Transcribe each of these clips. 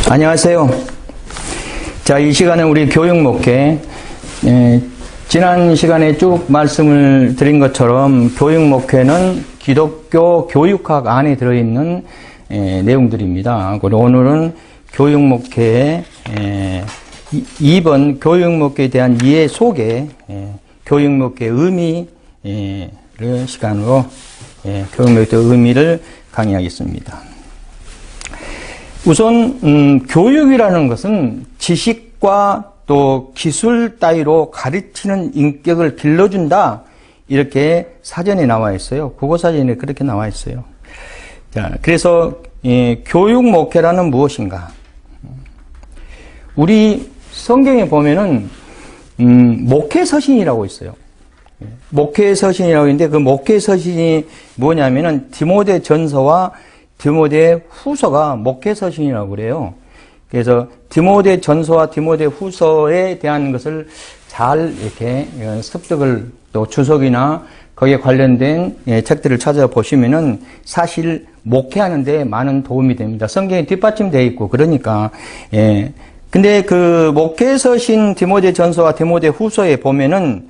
안녕하세요. 자, 이 시간에 우리 교육 목회, 지난 시간에 쭉 말씀을 드린 것처럼 교육 목회는 기독교 교육학 안에 들어있는 내용들입니다. 그리고 오늘은 교육 목회의 2번 교육 목회에 대한 이해 속에 교육 목회의 의미를 시간으로 교육 목회의 의미를 강의하겠습니다. 우선 교육이라는 것은 지식과 또 기술 따위로 가르치는 인격을 길러준다, 이렇게 사전에 나와 있어요. 국어사전에 그렇게 나와 있어요. 자, 그래서 교육 목회라는 무엇인가? 우리 성경에 보면은 목회서신이라고 있어요. 목회서신이라고 있는데 그 목회서신이 뭐냐면은 디모데전서와 디모데 후서가 목회서신이라고 그래요. 그래서 디모데 전서와 디모데 후서에 대한 것을 잘 이렇게 습득을, 또 주석이나 거기에 관련된 책들을 찾아보시면은 사실 목회하는데 많은 도움이 됩니다. 성경에 뒷받침되어 있고 그러니까. 근데 그 목회서신 디모데 전서와 디모데 후서에 보면은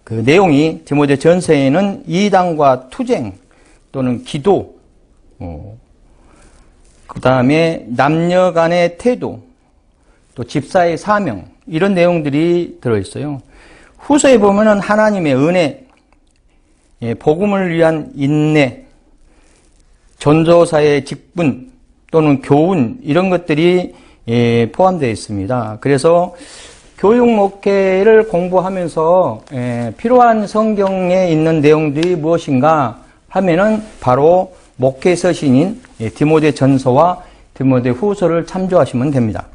그 내용이 디모데 전서에는 이단과 투쟁 또는 기도, 그 다음에 남녀 간의 태도, 또 집사의 사명, 이런 내용들이 들어있어요. 후서에 보면은 하나님의 은혜, 복음을 위한 인내, 전도사의 직분 또는 교훈, 이런 것들이 포함되어 있습니다. 그래서 교육 목회를 공부하면서 필요한 성경에 있는 내용들이 무엇인가 하면은 바로 목회서신인 디모데 전서와 디모데 후서를 참조하시면 됩니다.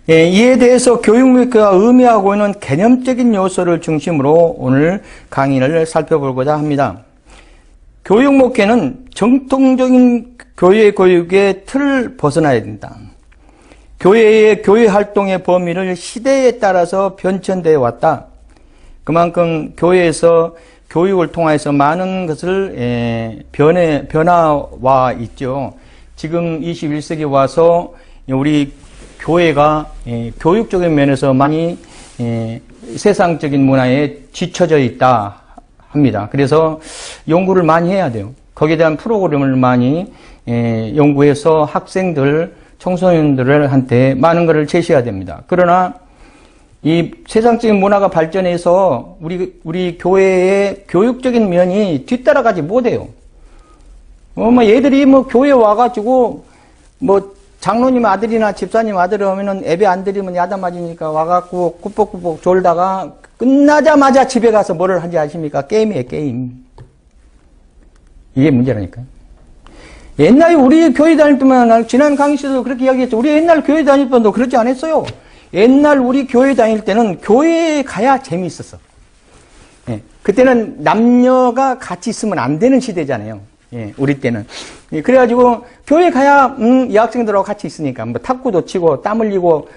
이에 대해서 교육 목회가 의미하고 있는 개념적인 요소를 중심으로 오늘 강의를 살펴보고자 합니다. 교육 목회는 정통적인 교회 교육의 틀을 벗어나야 된다. 교회의 교회 활동의 범위를 시대에 따라서 변천되어 왔다. 그만큼 교회에서 교육을 통해서 많은 것을 변화와 있죠. 지금 21세기 와서 우리 교회가 교육적인 면에서 많이 세상적인 문화에 뒤처져 있다 합니다. 그래서 연구를 많이 해야 돼요. 거기에 대한 프로그램을 많이 연구해서 학생들, 청소년들한테 많은 것을 제시해야 됩니다. 그러나 이 세상적인 문화가 발전해서 우리 교회의 교육적인 면이 뒤따라가지 못해요. 얘들이 교회에 와가지고 장로님 아들이나 집사님 아들 오면은 예배 안 드리면 야단 맞으니까 와갖고 꾸벅꾸벅 졸다가 끝나자마자 집에 가서 뭐를 하는지 아십니까? 게임이에요, 게임. 이게 문제라니까요. 옛날에 우리 교회 다닐 때만, 지난 강의에서도 그렇게 이야기했죠. 우리 옛날 교회 다닐 때도 그렇지 않았어요. 옛날 우리 교회 다닐 때는 교회에 가야 재미있었어. 그때는 남녀가 같이 있으면 안 되는 시대잖아요. 우리 때는. 그래가지고 교회 가야 여학생들하고 같이 있으니까 탁구도 치고 땀 흘리고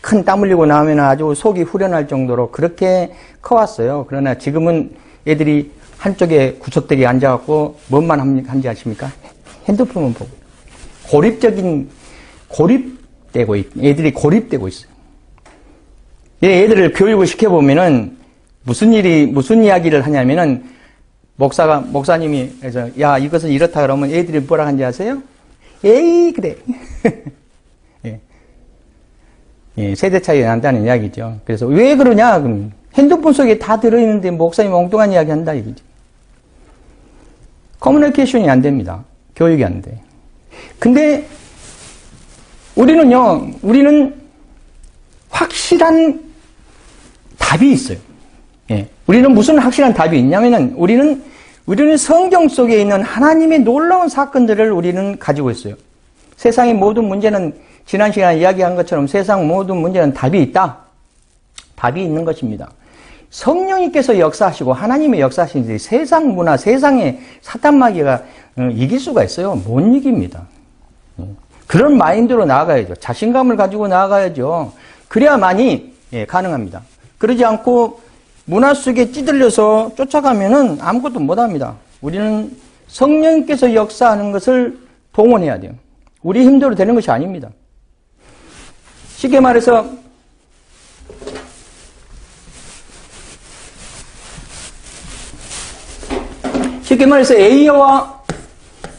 큰 땀 흘리고 나오면 아주 속이 후련할 정도로 그렇게 커왔어요. 그러나 지금은 애들이 한쪽에 구석대기에 앉아갖고 뭔만 하는지 아십니까? 핸드폰만 보고 애들이 고립되고 있어요. 애들을 교육을 시켜보면은 무슨 이야기를 하냐면은 목사님이 그래서 야, 이것은 이렇다 그러면 애들이 뭐라 하는지 아세요? 에이, 그래. 세대 차이가 난다는 이야기죠. 그래서 왜 그러냐? 그럼 핸드폰 속에 다 들어있는데 목사님이 엉뚱한 이야기 한다 이거지. 커뮤니케이션이 안 됩니다. 교육이 안 돼. 근데 우리는 확실한 답이 있어요. 우리는 무슨 확실한 답이 있냐면은 우리는 성경 속에 있는 하나님의 놀라운 사건들을 우리는 가지고 있어요. 세상의 모든 문제는 지난 시간에 이야기한 것처럼 세상 모든 문제는 답이 있다. 답이 있는 것입니다. 성령님께서 역사하시고 하나님의 역사하시는데 세상 문화, 세상의 사탄마귀가 이길 수가 있어요? 못 이깁니다. 그런 마인드로 나아가야죠. 자신감을 가지고 나아가야죠. 그래야만이 가능합니다. 그러지 않고 문화 속에 찌들려서 쫓아가면은 아무것도 못합니다. 우리는 성령께서 역사하는 것을 동원해야 돼요. 우리 힘대로 되는 것이 아닙니다. 쉽게 말해서 A와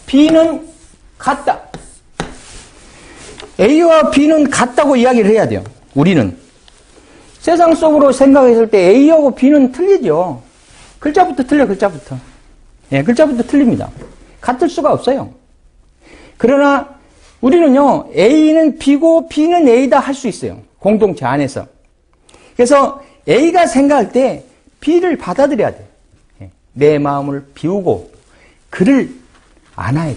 B는 같다. A와 B는 같다고 이야기를 해야 돼요. 우리는. 세상 속으로 생각했을 때 A하고 B는 틀리죠. 글자부터 틀려, 글자부터. 예, 글자부터 틀립니다. 같을 수가 없어요. 그러나 우리는요, A는 B고 B는 A다 할 수 있어요. 공동체 안에서. 그래서 A가 생각할 때 B를 받아들여야 돼요. 내 마음을 비우고 그를 안아야 돼요.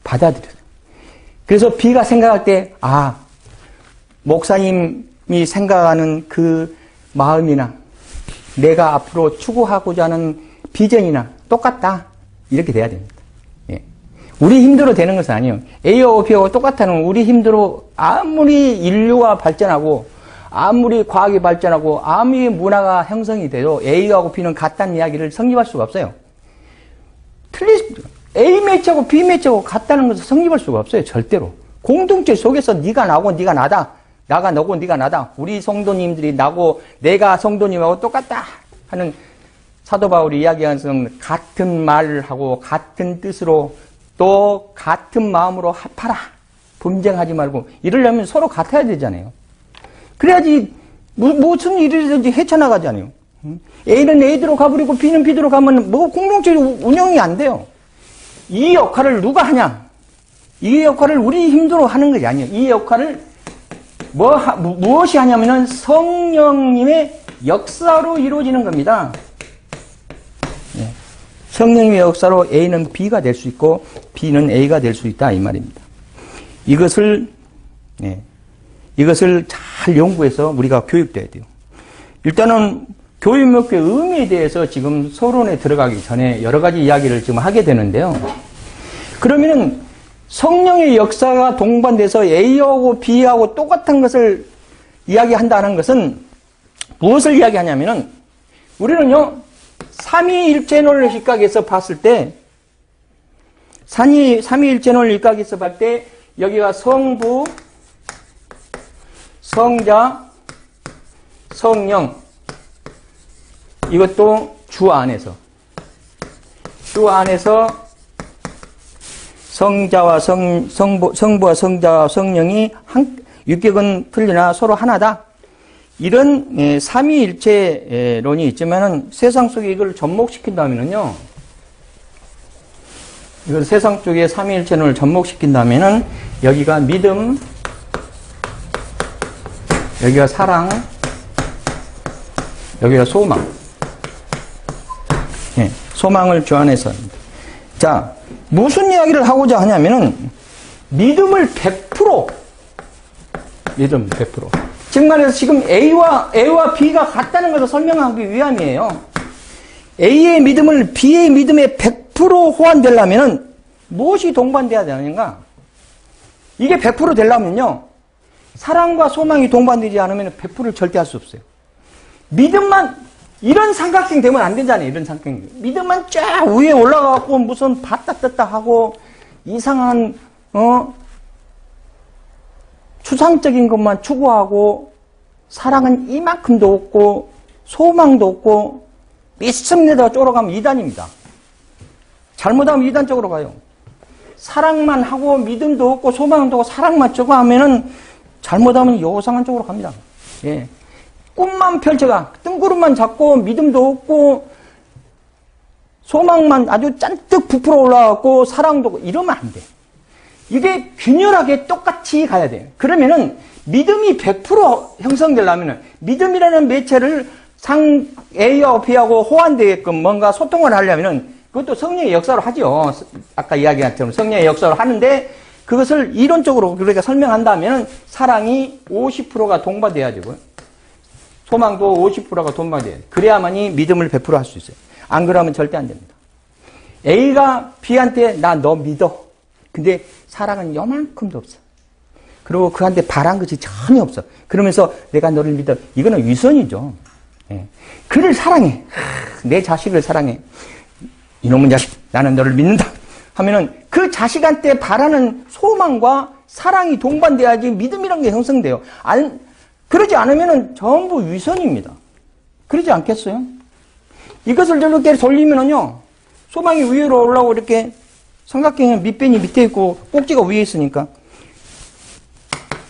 받아들여야 돼요. 그래서 B가 생각할 때, 아, 목사님이 생각하는 그 마음이나 내가 앞으로 추구하고자 하는 비전이나 똑같다. 이렇게 돼야 됩니다. 예. 우리 힘대로 되는 것은 아니에요. A하고 B하고 똑같다는 우리 힘대로 아무리 인류가 발전하고 아무리 과학이 발전하고 아무리 문화가 형성이 돼도 A하고 B는 같다는 이야기를 성립할 수가 없어요. A 매체하고 B 매체하고 같다는 것을 성립할 수가 없어요. 절대로. 공동체 속에서 네가 나고 네가 나다. 나가 너고 네가 나다. 우리 성도님들이 나고 내가 성도님하고 똑같다 하는 사도 바울이 이야기하는 것은 같은 말을 하고 같은 뜻으로 또 같은 마음으로 합하라. 분쟁하지 말고 이러려면 서로 같아야 되잖아요. 그래야지 무슨 일이든지 헤쳐나가잖아요. A는 A대로 가버리고 B는 B대로 가면 뭐 공동체 운영이 안 돼요. 이 역할을 누가 하냐? 이 역할을 우리 힘대로 하는 것이 아니에요. 이 역할을 무엇이 하냐면은 성령님의 역사로 이루어지는 겁니다. 네. 성령님의 역사로 A는 B가 될 수 있고 B는 A가 될 수 있다 이 말입니다. 이것을 잘 연구해서 우리가 교육돼야 돼요. 일단은 교육목표의 의미에 대해서 지금 서론에 들어가기 전에 여러 가지 이야기를 지금 하게 되는데요. 그러면은 성령의 역사가 동반돼서 A하고 B하고 똑같은 것을 이야기한다는 것은 무엇을 이야기하냐면은 우리는요, 삼위일체론을 시각에서 봤을 때 삼위일체론을 시각에서 봤을 때 여기가 성부, 성자, 성령 이것도 주 안에서 성자와 성부와 성자와 성령이 육격은 틀리나 서로 하나다. 이런 삼위일체론이 있지만은 세상 속에 이걸 접목시킨다면은요. 이걸 세상 쪽에 삼위일체론을 접목시킨다면은 여기가 믿음, 여기가 사랑, 여기가 소망. 예, 소망을 주 안에서. 자, 무슨 이야기를 하고자 하냐면은 믿음 100%. 즉 말해서 지금 A와 B가 같다는 것을 설명하기 위함이에요. A의 믿음을 B의 믿음에 100% 호환되려면 무엇이 동반돼야 되는가? 이게 100% 되려면요. 사랑과 소망이 동반되지 않으면 100%를 절대 할 수 없어요. 믿음만 이런 삼각형 되면 안 되잖아요. 이런 삼각형. 믿음만 쫙 위에 올라가고 무슨 봤다 떴다 하고 이상한 추상적인 것만 추구하고 사랑은 이만큼도 없고 소망도 없고 믿습니다 쪽으로 이단입니다. 잘못하면 이단 쪽으로 가요. 사랑만 하고 믿음도 없고 소망도 없고 사랑만 추구하면은 잘못하면 요상한 쪽으로 갑니다. 예. 꿈만 펼쳐가 뜬구름만 잡고 믿음도 없고 소망만 아주 잔뜩 부풀어 올라가고 사랑도 없고 이러면 안 돼. 이게 균열하게 똑같이 가야 돼요. 그러면은 믿음이 100% 형성되려면은 믿음이라는 매체를 A하고 B하고 호환되게끔 뭔가 소통을 하려면은 그것도 성령의 역사로 하죠. 아까 이야기한 것처럼 성령의 역사로 하는데 그것을 이론적으로 그러니까 설명한다면은 사랑이 50%가 동반돼야 되고요. 소망도 50%가 동반돼야 돼요. 그래야만이 믿음을 100% 할 수 있어요. 안 그러면 절대 안 됩니다. A가 B한테 나 너 믿어. 근데 사랑은 요만큼도 없어. 그리고 그한테 바란 것이 전혀 없어. 그러면서 내가 너를 믿어. 이거는 위선이죠. 예. 그를 사랑해. 내 자식을 사랑해. 이놈의 자식, 나는 너를 믿는다. 하면은 그 자식한테 바라는 소망과 사랑이 동반돼야지 믿음이란 게 형성돼요. 그러지 않으면은 전부 위선입니다. 그러지 않겠어요? 이것을 저렇게 돌리면은요, 소망이 위로 올라오고 이렇게 삼각형의 밑변이 밑에 있고 꼭지가 위에 있으니까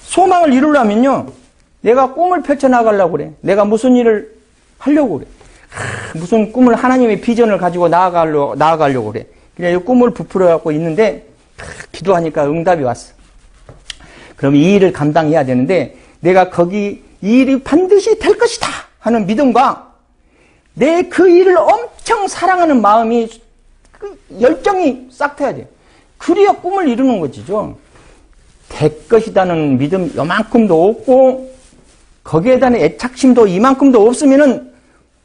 소망을 이루려면요, 내가 꿈을 펼쳐나가려고 그래. 내가 무슨 일을 하려고 그래. 무슨 꿈을 하나님의 비전을 가지고 나아가려고 그래. 그래, 이 꿈을 부풀어갖고 있는데 기도하니까 응답이 왔어. 그럼 이 일을 감당해야 되는데 내가 거기 이 일이 반드시 될 것이다 하는 믿음과 내 그 일을 엄청 사랑하는 마음이 그 열정이 싹 트야 돼요. 그래야 꿈을 이루는 것이죠. 될 것이라는 믿음 요만큼도 없고 거기에 대한 애착심도 이만큼도 없으면은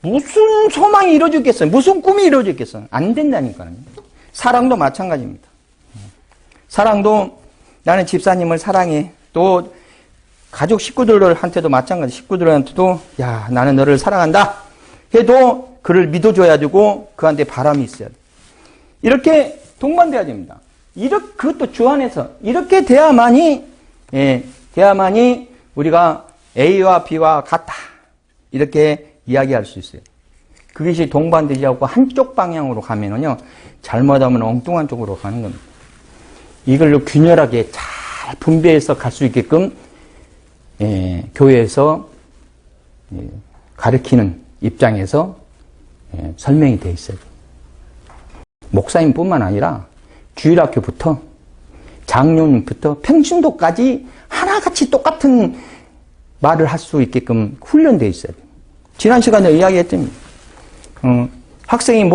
무슨 소망이 이루어지겠어요? 무슨 꿈이 이루어지겠어요? 안 된다니까요. 사랑도 마찬가지입니다. 사랑도 나는 집사님을 사랑해. 또 가족 식구들한테도 마찬가지. 식구들한테도 야, 나는 너를 사랑한다 해도 그를 믿어줘야 되고 그한테 바람이 있어야 돼. 이렇게 동반돼야 됩니다. 그것도 주 안에서 이렇게 돼야만이 우리가 A와 B와 같다 이렇게 이야기할 수 있어요. 그것이 동반되지 않고 한쪽 방향으로 가면은요, 잘못하면 엉뚱한 쪽으로 가는 겁니다. 이걸로 균열하게 잘 분배해서 갈 수 있게끔 교회에서 가르치는 입장에서 설명이 되어 있어요. 목사님뿐만 아니라 주일학교부터 장로님부터 평신도까지 하나같이 똑같은 말을 할 수 있게끔 훈련되어 있어야 돼요. 지난 시간에 이야기했더니 학생이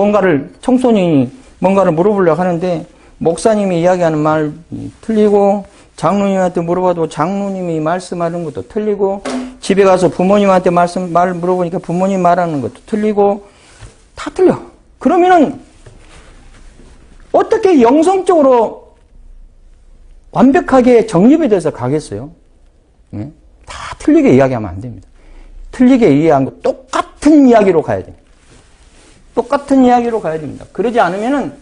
청소년이 뭔가를 물어보려고 하는데 목사님이 이야기하는 말 틀리고 장로님한테 물어봐도 장로님이 말씀하는 것도 틀리고 집에 가서 부모님한테 말 물어보니까 부모님 말하는 것도 틀리고 다 틀려. 그러면은 어떻게 영성적으로 완벽하게 정립이 돼서 가겠어요? 네? 다 틀리게 이야기하면 안 됩니다. 틀리게 이해한 거 똑같은 이야기로 가야 됩니다. 똑같은 이야기로 가야 됩니다. 그러지 않으면은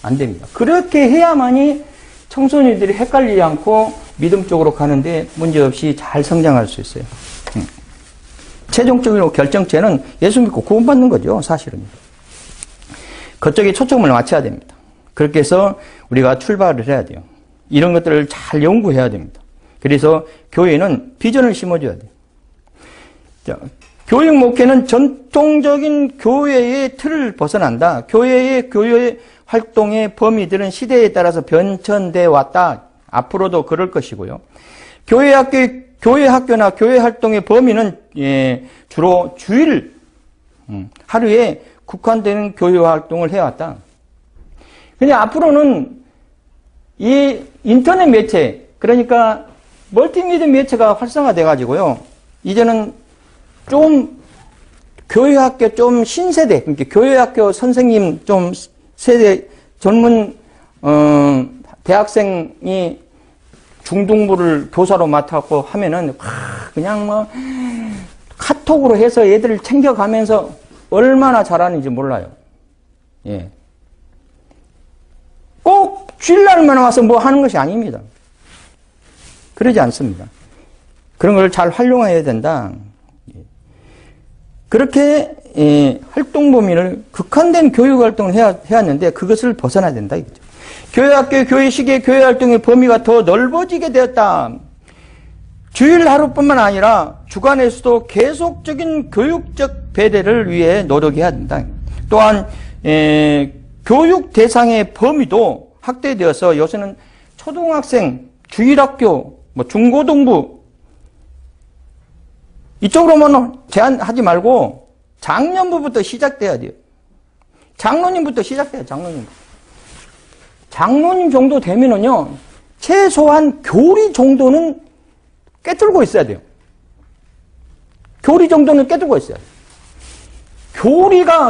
안 됩니다. 그렇게 해야만이 청소년들이 헷갈리지 않고 믿음 쪽으로 가는데 문제없이 잘 성장할 수 있어요. 최종적으로 결정체는 예수 믿고 구원받는 거죠, 사실은. 그쪽에 초점을 맞춰야 됩니다. 그렇게 해서 우리가 출발을 해야 돼요. 이런 것들을 잘 연구해야 됩니다. 그래서 교회는 비전을 심어줘야 돼요. 자, 교육 목회는 전통적인 교회의 틀을 벗어난다. 교회 활동의 범위들은 시대에 따라서 변천돼 왔다. 앞으로도 그럴 것이고요. 교회 학교나 교회 활동의 범위는 주로 주일 하루에 국한되는 교회 활동을 해왔다. 근데 앞으로는 이 인터넷 매체, 그러니까 멀티미디어 매체가 활성화돼 가지고요. 이제는 좀 교회학교 좀 신세대, 그러니까 교회학교 선생님 좀 세대 젊은 대학생이 중등부를 교사로 맡았고 하면은 그냥 뭐 카톡으로 해서 애들을 챙겨가면서 얼마나 잘하는지 몰라요. 예. 꼭 주일날만 와서 뭐 하는 것이 아닙니다. 그러지 않습니다. 그런 걸 잘 활용해야 된다. 그렇게 활동 범위를 극한된 교육 활동을 해왔는데 그것을 벗어나야 된다 이거죠. 교회학교, 교회식의 교회 활동의 범위가 더 넓어지게 되었다. 주일 하루뿐만 아니라 주간에서도 계속적인 교육적 배대를 위해 노력해야 된다. 또한 교육 대상의 범위도 확대되어서 요새는 초등학생, 주일학교, 중고등부 이쪽으로만 제한하지 말고 장년부부터 시작돼야 돼요. 장로님부터 시작돼요. 장로님 정도 되면은요, 최소한 교리 정도는 꿰뚫고 있어야 돼요. 교리 정도는 꿰뚫고 있어야 돼요.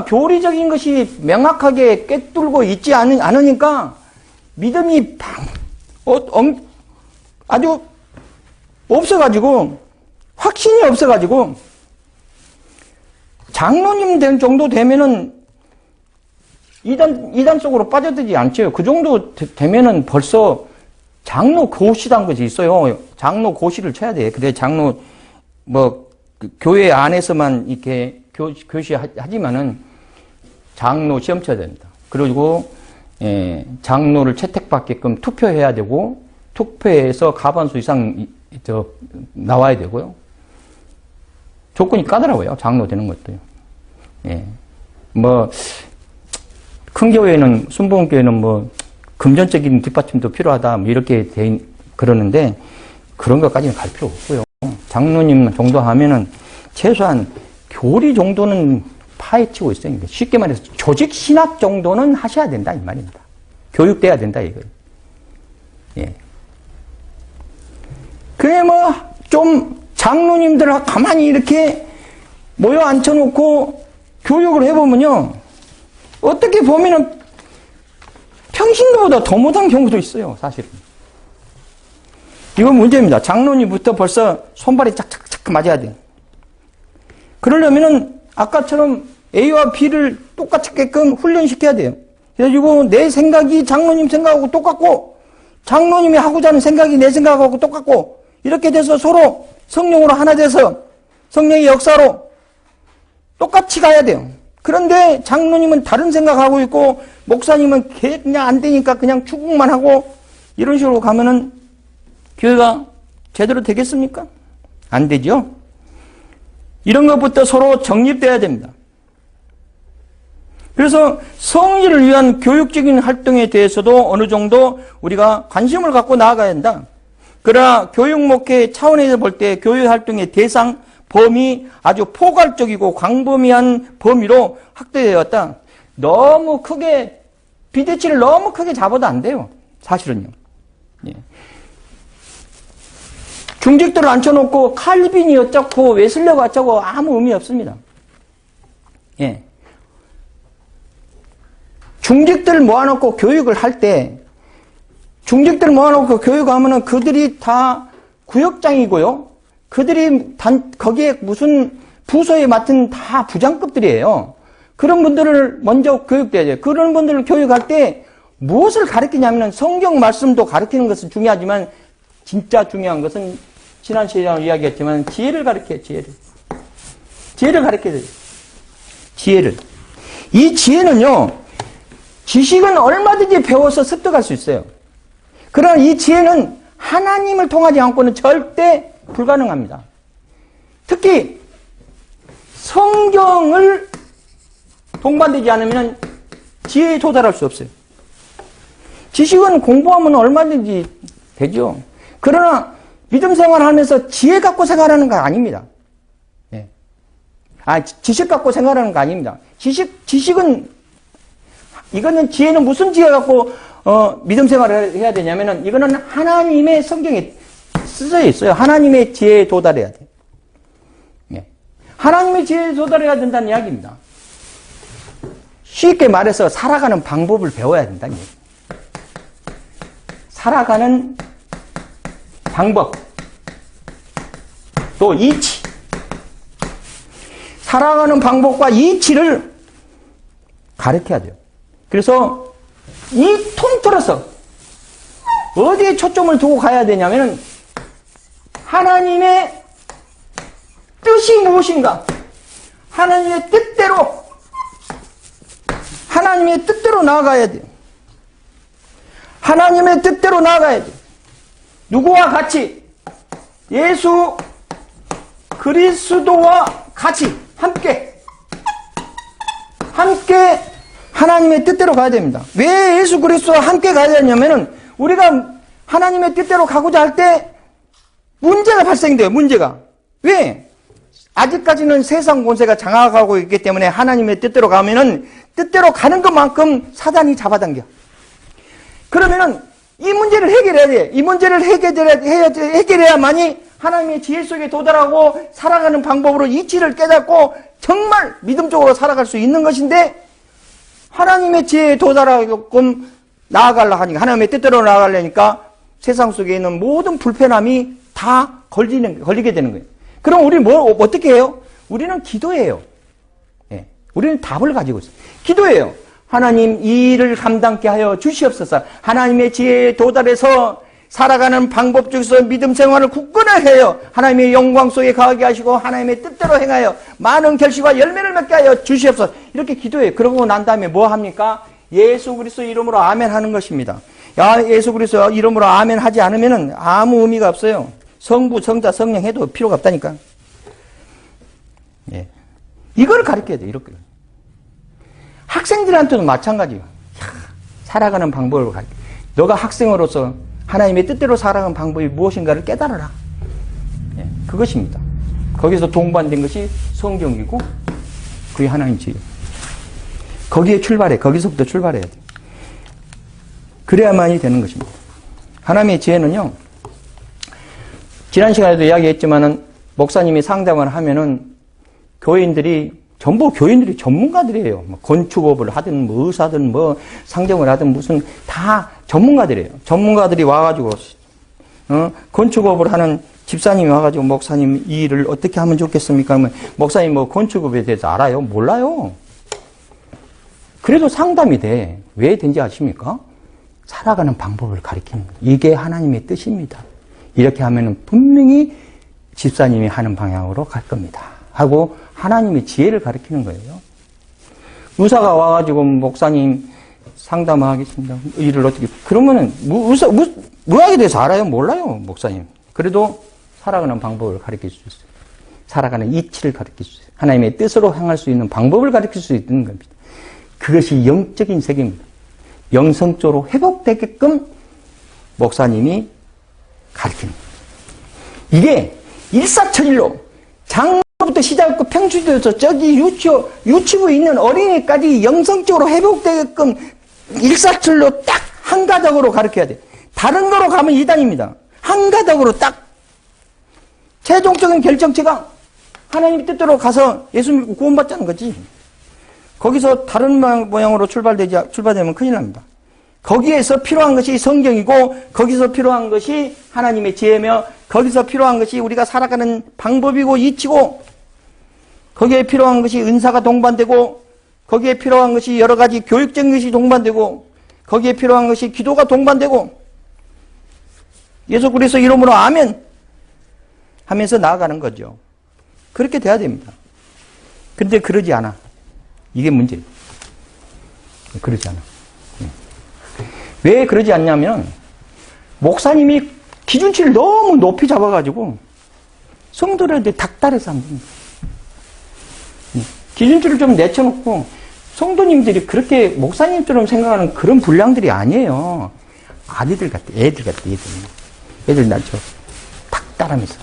교리적인 것이 명확하게 꿰뚫고 있지 않으니까 믿음이 아주 없어가지고, 확신이 없어가지고, 장로님 된 정도 되면은 이단 속으로 빠져들지 않죠. 그 정도 되면은 벌써 장로 고시란 것이 있어요. 장로 고시를 쳐야 돼. 그래, 장로, 교회 안에서만 이렇게 교시 하지만은 장로 시험 쳐야 됩니다. 그리고, 장로를 채택받게끔 투표해야 되고, 투표해서 과반수 이상, 나와야 되고요. 조건이 까다로워요. 장로 되는 것도요. 예. 큰 교회는, 순복음교회는 금전적인 뒷받침도 필요하다, 이렇게 그러는데, 그런 것까지는 갈 필요 없고요. 장로님 정도 하면은, 최소한 교리 정도는 파헤치고 있어요. 쉽게 말해서, 조직 신학 정도는 하셔야 된다, 이 말입니다. 교육돼야 된다, 이거예요. 예. 그래, 좀, 장로님들 가만히 이렇게 모여 앉혀놓고 교육을 해보면요. 어떻게 보면은 평신도보다 더 못한 경우도 있어요, 사실은. 이건 문제입니다. 장로님부터 벌써 손발이 짝짝짝 맞아야 돼요. 그러려면은 아까처럼 A와 B를 똑같게끔 훈련시켜야 돼요. 그래가지고 내 생각이 장로님 생각하고 똑같고, 장로님이 하고자 하는 생각이 내 생각하고 똑같고, 이렇게 돼서 서로 성령으로 하나 돼서 성령의 역사로 똑같이 가야 돼요. 그런데 장로님은 다른 생각하고 있고 목사님은 그냥 안 되니까 그냥 추궁만 하고 이런 식으로 가면은 교회가 제대로 되겠습니까? 안 되죠. 이런 것부터 서로 정립돼야 됩니다. 그래서 성의를 위한 교육적인 활동에 대해서도 어느 정도 우리가 관심을 갖고 나아가야 한다. 그러나 교육 목회 차원에서 볼 때 교육 활동의 대상, 범위 아주 포괄적이고 광범위한 범위로 확대되었다. 너무 크게 비대치를 너무 크게 잡아도 안 돼요. 사실은요. 예. 중직들을 앉혀놓고 칼빈이 어쩌고 웨슬레가 어쩌고 아무 의미 없습니다. 예. 중직들 모아놓고 교육을 할 때 중직들 모아놓고 교육하면은 그들이 다 구역장이고요. 그들이 거기에 무슨 부서에 맡은 다 부장급들이에요. 그런 분들을 먼저 교육돼야 돼요. 그런 분들을 교육할 때 무엇을 가르치냐면 성경 말씀도 가르치는 것은 중요하지만 진짜 중요한 것은 지난 시간에 이야기했지만 지혜를 가르쳐요. 지혜를 가르쳐야 돼요. 지혜를. 이 지혜는요. 지식은 얼마든지 배워서 습득할 수 있어요. 그러나 이 지혜는 하나님을 통하지 않고는 절대 불가능합니다. 특히 성경을 동반되지 않으면 지혜에 도달할 수 없어요. 지식은 공부하면 얼마든지 되죠. 그러나 믿음 생활하면서 지혜 갖고 생활하는 거 아닙니다. 네. 지식 갖고 생활하는 거 아닙니다. 지식은 이거는 지혜는 무슨 지혜 갖고 믿음 생활을 해야 되냐면은 이거는 하나님의 성경에 쓰여 있어요. 하나님의 지혜에 도달해야 돼요. 네. 하나님의 지혜에 도달해야 된다는 이야기입니다. 쉽게 말해서 살아가는 방법을 배워야 된다는 얘기예요. 살아가는 방법, 또 이치. 살아가는 방법과 이치를 가르쳐야 돼요. 그래서 이 통틀어서 어디에 초점을 두고 가야 되냐면은 하나님의 뜻이 무엇인가? 하나님의 뜻대로 나아가야 돼요. 하나님의 뜻대로 나아가야 돼요. 누구와 같이? 예수 그리스도와 같이 함께 하나님의 뜻대로 가야 됩니다. 왜 예수 그리스도와 함께 가야 되냐면은 우리가 하나님의 뜻대로 가고자 할 때 문제가 발생돼요. 문제가. 왜? 아직까지는 세상 권세가 장악하고 있기 때문에 하나님의 뜻대로 가면은 뜻대로 가는 것만큼 사단이 잡아당겨. 그러면은 이 문제를 해결해야 돼. 이 문제를 해결해야만이 하나님의 지혜 속에 도달하고 살아가는 방법으로 이치를 깨닫고 정말 믿음적으로 살아갈 수 있는 것인데 하나님의 지혜에 도달하게끔 나아가려 하니까 하나님의 뜻대로 나아가려니까 세상 속에 있는 모든 불편함이 다 걸리게 되는 거예요. 그럼 우리는 어떻게 해요? 우리는 기도해요. 예. 우리는 답을 가지고 있어요. 기도해요. 하나님 이 일을 감당케 하여 주시옵소서. 하나님의 지혜에 도달해서 살아가는 방법 중에서 믿음 생활을 굳건하게 해요. 하나님의 영광 속에 거하게 하시고 하나님의 뜻대로 행하여 많은 결실과 열매를 맺게 하여 주시옵소서. 이렇게 기도해요. 그러고 난 다음에 뭐 합니까? 예수 그리스도 이름으로 아멘 하는 것입니다. 예수 그리스도 이름으로 아멘 하지 않으면 아무 의미가 없어요. 성부, 성자, 성령 해도 필요가 없다니까. 예. 이걸 가르쳐야 돼, 이렇게. 학생들한테도 마찬가지예요. 살아가는 방법을 가르쳐. 너가 학생으로서 하나님의 뜻대로 살아가는 방법이 무엇인가를 깨달아라. 예, 그것입니다. 거기서 동반된 것이 성경이고 그게 하나님 지혜. 거기에 출발해. 거기서부터 출발해야 돼. 그래야만이 되는 것입니다. 하나님의 지혜는요. 지난 시간에도 이야기했지만은 목사님이 상담을 하면은 전부 교인들이 전문가들이에요. 뭐 건축업을 하든 뭐 의사든 뭐 상점을 하든 무슨 다 전문가들이에요. 전문가들이 와가지고 건축업을 하는 집사님이 와가지고 목사님 이 일을 어떻게 하면 좋겠습니까? 하면 목사님 뭐 건축업에 대해서 알아요? 몰라요. 그래도 상담이 돼. 왜 된지 아십니까? 살아가는 방법을 가리키는 거예요. 이게 하나님의 뜻입니다. 이렇게 하면은 분명히 집사님이 하는 방향으로 갈 겁니다. 하고 하나님의 지혜를 가리키는 거예요. 의사가 와가지고 목사님 상담하겠습니다. 일을 어떻게, 그러면은 의학에 대해서 알아요? 몰라요, 목사님. 그래도 살아가는 방법을 가르칠 수 있어요. 살아가는 이치를 가르칠 수 있어요. 하나님의 뜻으로 행할 수 있는 방법을 가르칠 수 있는 겁니다. 그것이 영적인 세계입니다. 영성적으로 회복되게끔 목사님이 가르치는 거예요. 이게 일사천일로 장부터 시작하고 평소부터 저기 유치부에 있는 어린이까지 영성적으로 회복되게끔 일사천일로 딱 한 가닥으로 가르쳐야 돼. 다른 거로 가면 이단입니다. 한 가닥으로 딱 최종적인 결정체가 하나님의 뜻대로 가서 예수 믿고 구원받자는 거지. 거기서 다른 모양으로 출발되면 큰일 납니다. 거기에서 필요한 것이 성경이고 거기서 필요한 것이 하나님의 지혜며 거기서 필요한 것이 우리가 살아가는 방법이고 이치고 거기에 필요한 것이 은사가 동반되고 거기에 필요한 것이 여러 가지 교육적인 것이 동반되고 거기에 필요한 것이 기도가 동반되고 예수 그리스도 이름으로 아멘 하면서 나아가는 거죠. 그렇게 돼야 됩니다. 근데 그러지 않아. 이게 문제예요. 그러지 않아. 왜 그러지 않냐면 목사님이 기준치를 너무 높이 잡아가지고 성도들한테 닥달해서 안 됩니다. 기준치를 좀 내쳐놓고 성도님들이 그렇게 목사님처럼 생각하는 그런 분량들이 아니에요. 아이들 같아. 애들 같아. 애들 나죠. 닥달하면서.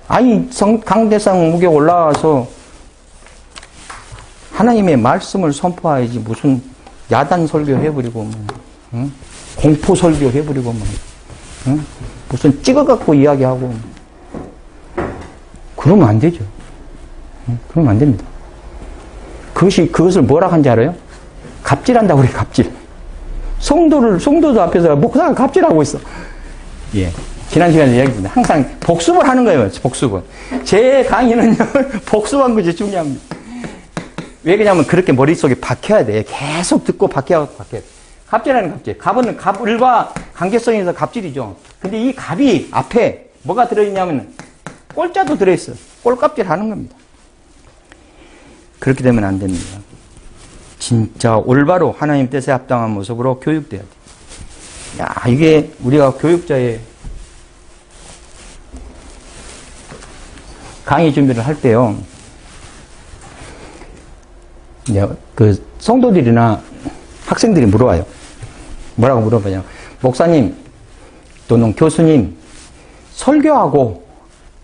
아니 강대상 무게 올라와서 하나님의 말씀을 선포해야지 무슨 야단 설교 해버리고 뭐, 응? 공포 설교 해버리고 뭐, 응? 무슨 찍어갖고 이야기하고 그러면 안 되죠. 응? 그러면 안 됩니다. 그것을 뭐라 한지 알아요? 갑질한다고 그래. 갑질. 성도들 앞에서 목사가 갑질하고 있어. 예. 지난 시간에 이야기했는데 항상 복습을 하는 거예요. 복습은. 제 강의는요 복습한 것이 중요합니다. 왜 그러냐면 그렇게 머릿속에 박혀야 돼. 계속 듣고 박혀야 돼. 갑질하는 갑질. 갑은 을과 관계성이 있어서 갑질이죠. 근데 이 갑이 앞에 뭐가 들어있냐면 꼴자도 들어있어. 꼴갑질 하는 겁니다. 그렇게 되면 안 됩니다. 진짜 올바로 하나님 뜻에 합당한 모습으로 교육돼야 돼. 야, 이게 우리가 교육자의 강의 준비를 할 때요. 그 성도들이나 학생들이 물어봐요. 뭐라고 물어봐요? 목사님 또는 교수님 설교하고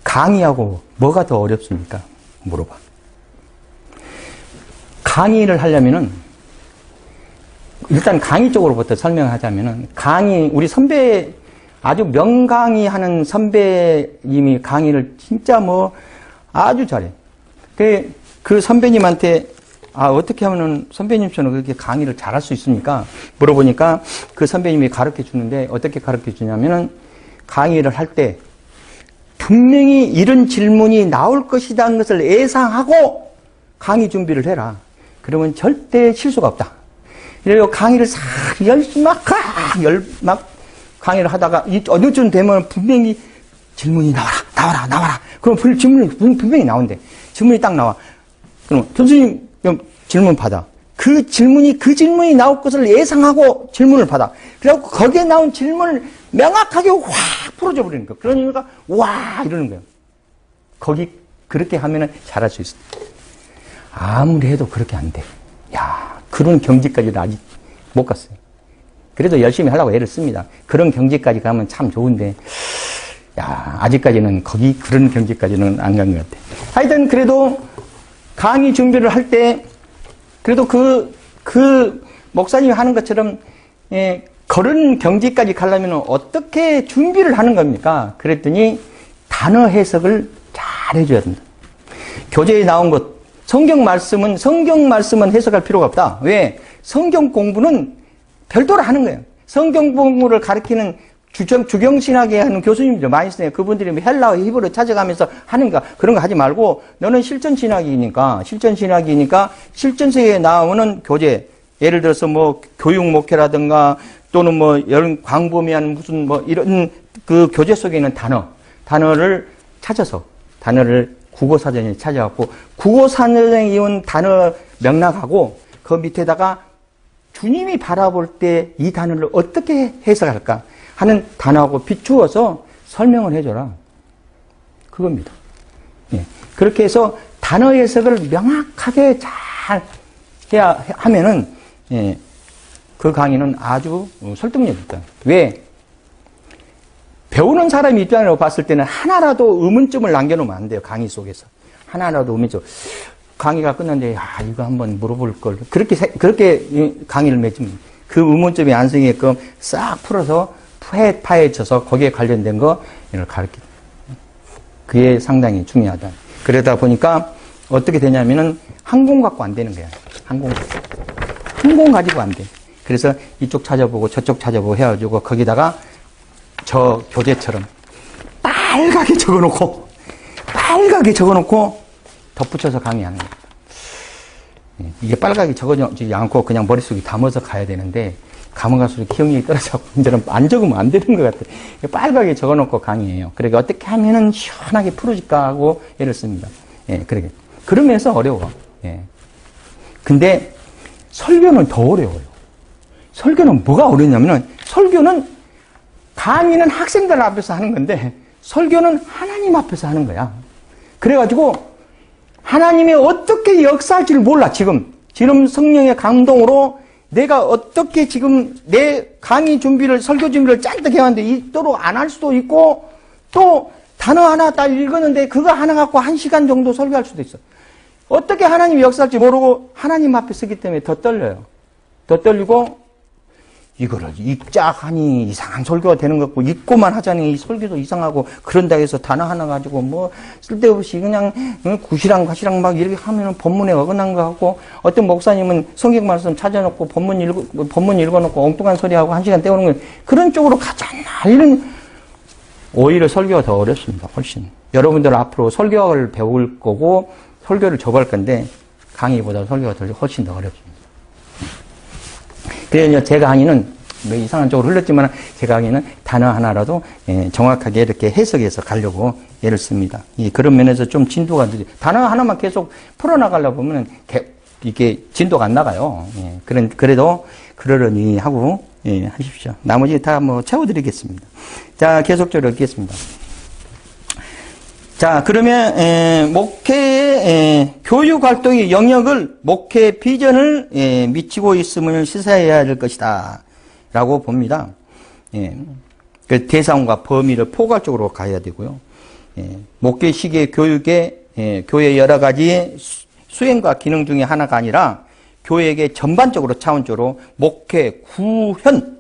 강의하고 뭐가 더 어렵습니까? 물어봐. 강의를 하려면은 일단 강의 쪽으로부터 설명하자면은 우리 선배 아주 명강의 하는 선배님이 강의를 진짜 뭐 아주 잘해. 그 선배님한테 어떻게 하면은 선배님처럼 그렇게 강의를 잘할 수 있습니까? 물어보니까 그 선배님이 가르쳐 주는데 어떻게 가르쳐 주냐면은 강의를 할 때 분명히 이런 질문이 나올 것이라는 것을 예상하고 강의 준비를 해라. 그러면 절대 실수가 없다. 그래서 강의를 싹 열심히 막 강의를 하다가 어느 쯤 되면 분명히 질문이 나와라. 그럼 질문이 분명히 나온대. 질문이 딱 나와. 그럼 교수님 질문 받아. 그 질문이 나올 것을 예상하고 질문을 받아. 그래갖고 거기에 나온 질문을 명확하게 확 풀어줘 버리는 거야. 그러니까 와 이러는 거예요. 그렇게 하면은 잘할 수 있어. 아무리 해도 그렇게 안 돼. 야, 그런 경지까지는 아직 못 갔어요. 그래도 열심히 하려고 애를 씁니다. 그런 경지까지 가면 참 좋은데, 야, 아직까지는 그런 경지까지는 안 간 것 같아. 하여튼, 그래도 강의 준비를 할 때, 그래도 그 목사님이 하는 것처럼, 그런 경지까지 가려면 어떻게 준비를 하는 겁니까? 그랬더니, 단어 해석을 잘 해줘야 된다. 교재에 나온 것, 성경 말씀은 해석할 필요가 없다. 왜? 성경 공부는 별도로 하는 거예요. 성경 공부를 가르치는 주경신학에 하는 교수님들 많이 있어요. 그분들이 헬라어, 히브리어 찾아가면서 하는 거, 그런 거 하지 말고, 너는 실전신학이니까 실전세계에 나오는 교재, 예를 들어서 뭐, 교육 목회라든가, 또는 뭐, 이런 광범위한 무슨 뭐, 이런 그 교재 속에 있는 단어를 찾아서, 국어사전에 찾아갖고 국어사전에 이온 단어 명락하고 그 밑에다가 주님이 바라볼 때 이 단어를 어떻게 해석할까 하는 단어하고 비추어서 설명을 해줘라. 그겁니다. 예. 그렇게 해서 단어 해석을 명확하게 잘 해야 하면은 그 강의는 아주 설득력 있다. 왜? 배우는 사람 입장으로 봤을 때는 하나라도 의문점을 남겨놓으면 안 돼요. 강의 속에서. 하나라도 의문점. 강의가 끝났는데, 이거 한번 물어볼 걸. 그렇게 강의를 맺으면 그 의문점이 안 생기게끔 싹 풀어서 파헤쳐서 거기에 관련된 거를 가르치다. 그게 상당히 중요하다. 그러다 보니까 어떻게 되냐면은 항공 갖고 안 되는 거야. 항공 가지고 안 돼. 그래서 이쪽 찾아보고 저쪽 찾아보고 해가지고 거기다가 저 교재처럼 빨갛게 적어놓고 덧붙여서 강의하는 거예요. 이게 빨갛게 적어지지 않고 그냥 머릿속에 담아서 가야 되는데 가면 갈수록 기억력이 떨어져서 이제는 안 적으면 안 되는 것 같아요. 빨갛게 적어놓고 강의해요. 그러니까 어떻게 하면은 시원하게 풀어질까 하고 애를 씁니다. 그러면서 어려워. 근데 설교는 더 어려워요. 설교는 뭐가 어렵냐면은 설교는 강의는 학생들 앞에서 하는 건데 설교는 하나님 앞에서 하는 거야. 그래가지고 하나님이 어떻게 역사할지를 몰라. 지금 성령의 감동으로 내가 어떻게 지금 내 강의 준비를 설교 준비를 짠뜩 해왔는데 이토록 안 할 수도 있고 또 단어 하나 딱 읽었는데 그거 하나 갖고 1시간 정도 설교할 수도 있어. 어떻게 하나님이 역사할지 모르고 하나님 앞에 서기 때문에 더 떨려요. 더 떨리고 이거를 읽자하니 이상한 설교가 되는 것 같고 읽고만 하자니 이 설교도 이상하고 그런다 해서 단어 하나 가지고 뭐 쓸데없이 그냥 구시랑 막 이렇게 하면은 본문에 어긋난 거 하고 어떤 목사님은 성경 말씀 찾아놓고 본문 읽어놓고 엉뚱한 소리하고 1시간 때우는 거 그런 쪽으로 가지 않나 이런 오히려 설교가 더 어렵습니다. 훨씬. 여러분들 앞으로 설교를 배울 거고 설교를 접할 건데 강의보다 설교가 훨씬 더 어렵습니다. 그래서 제 강의는 뭐 이상한 쪽으로 흘렀지만 제 강의는 단어 하나라도 정확하게 이렇게 해석해서 가려고 애를 씁니다. 그런 면에서 좀 진도가 늦어요. 단어 하나만 계속 풀어나가려고 보면 이게 진도가 안 나가요. 그래도 그러려니 하고 하십시오. 나머지 다 뭐 채워드리겠습니다. 자, 계속적으로 읽겠습니다. 자, 그러면 목회의 교육 활동의 영역을 목회 비전을 미치고 있음을 시사해야 될 것이다 라고 봅니다. 그 대상과 범위를 포괄적으로 가야 되고요. 목회 시기의 교육에 교회 여러 가지 수행과 기능 중에 하나가 아니라 교회에게 전반적으로 차원적으로 목회 구현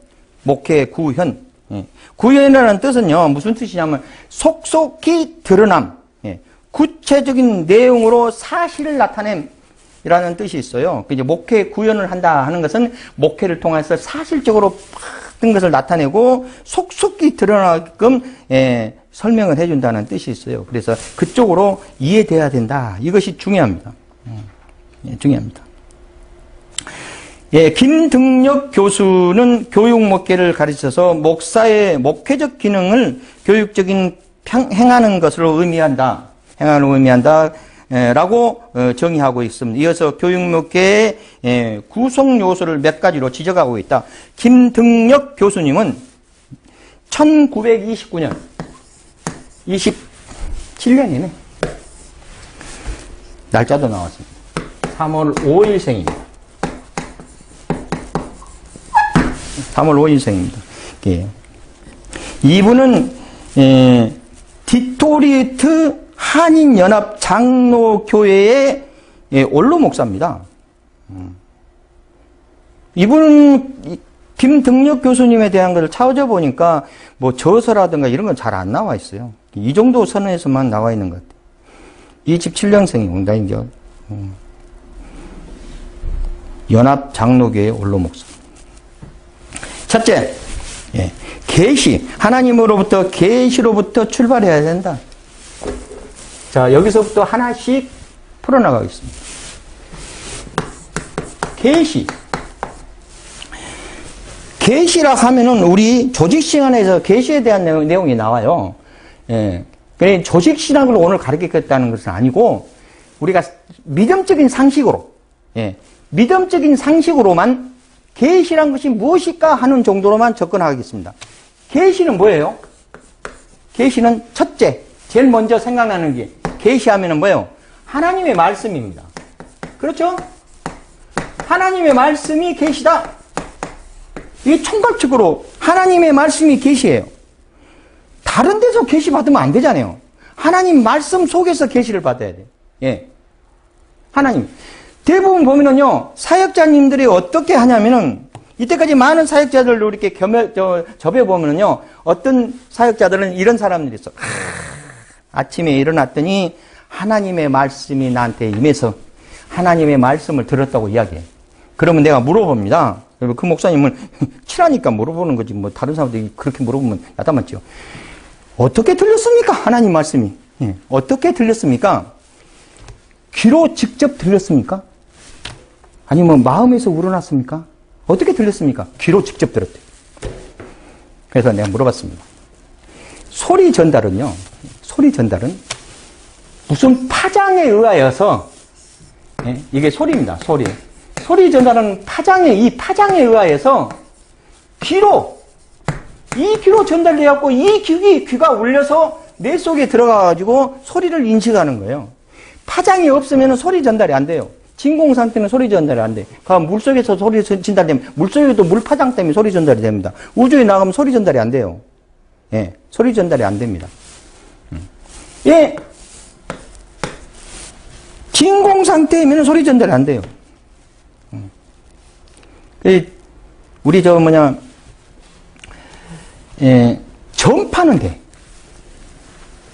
구현이라는 뜻은요, 무슨 뜻이냐면, 속속히 드러남, 구체적인 내용으로 사실을 나타냄이라는 뜻이 있어요. 이제 목회 구현을 한다 하는 것은 목회를 통해서 사실적으로 큰 것을 나타내고 속속히 드러나게끔 설명을 해준다는 뜻이 있어요. 그래서 그쪽으로 이해돼야 된다. 이것이 중요합니다. 중요합니다. 예, 김등록 교수는 교육 목회를 가르쳐서 목사의 목회적 기능을 교육적인 행하는 것으로 의미한다. 라고 정의하고 있습니다. 이어서 교육 목회의 구성 요소를 몇 가지로 지적하고 있다. 김등록 교수님은 1929년 27년이네. 날짜도 나왔습니다. 3월 5일생입니다. 3월 5일생입니다. 예. 이분은 디토리트 한인연합 장로교회의 원로 목사입니다. 이분은 김등록 교수님에 대한 것을 찾아보니까 뭐 저서라든가 이런 건 잘 안 나와 있어요. 이 정도 선에서만 나와 있는 것 같아요. 27년생이 옹다인겨. 연합 장로교회 원로 목사. 첫째, 예, 계시. 하나님으로부터 계시로부터 출발해야 된다. 자, 여기서부터 하나씩 풀어나가겠습니다. 계시. 계시라 하면은 우리 조직신앙에서 계시에 대한 내용이 나와요. 예. 그래, 조직신앙을 오늘 가르치겠다는 것은 아니고, 우리가 믿음적인 상식으로, 예. 믿음적인 상식으로만 계시란 것이 무엇일까 하는 정도로만 접근하겠습니다. 계시는 뭐예요? 계시는 첫째, 제일 먼저 생각나는 게, 계시하면은 뭐예요? 하나님의 말씀입니다. 그렇죠? 하나님의 말씀이 계시다. 이게 총괄적으로 하나님의 말씀이 계시예요. 다른 데서 계시 받으면 안 되잖아요. 하나님 말씀 속에서 계시를 받아야 돼요. 예. 하나님. 대부분 보면은요, 사역자님들이 어떻게 하냐면은, 이때까지 많은 사역자들을 이렇게 접해보면은요, 어떤 사역자들은 이런 사람들이 있어. 아침에 일어났더니 하나님의 말씀이 나한테 임해서 하나님의 말씀을 들었다고 이야기해. 그러면 내가 물어봅니다. 그 목사님을 치라니까 물어보는 거지. 뭐 다른 사람들이 그렇게 물어보면 나타맞죠. 어떻게 들렸습니까? 하나님 말씀이. 예. 어떻게 들렸습니까? 귀로 직접 들렸습니까? 아니면 마음에서 우러났습니까? 어떻게 들렸습니까? 귀로 직접 들었대요. 그래서 내가 물어봤습니다. 소리 전달은 무슨 파장에 의하여서, 예? 이게 소리입니다. 소리 전달은 이 파장에 의하여서 귀로 전달돼갖고 이 귀가 울려서 내 속에 들어가가지고 소리를 인식하는 거예요. 파장이 없으면 소리 전달이 안 돼요. 진공 상태는 소리 전달이 안 돼. 물속에서 소리 전달되면, 물속에도 물 파장 때문에 소리 전달이 됩니다. 우주에 나가면 소리 전달이 안 돼요. 예, 소리 전달이 안 됩니다. 예, 진공 상태면 소리 전달이 안 돼요. 우리 전파는 돼.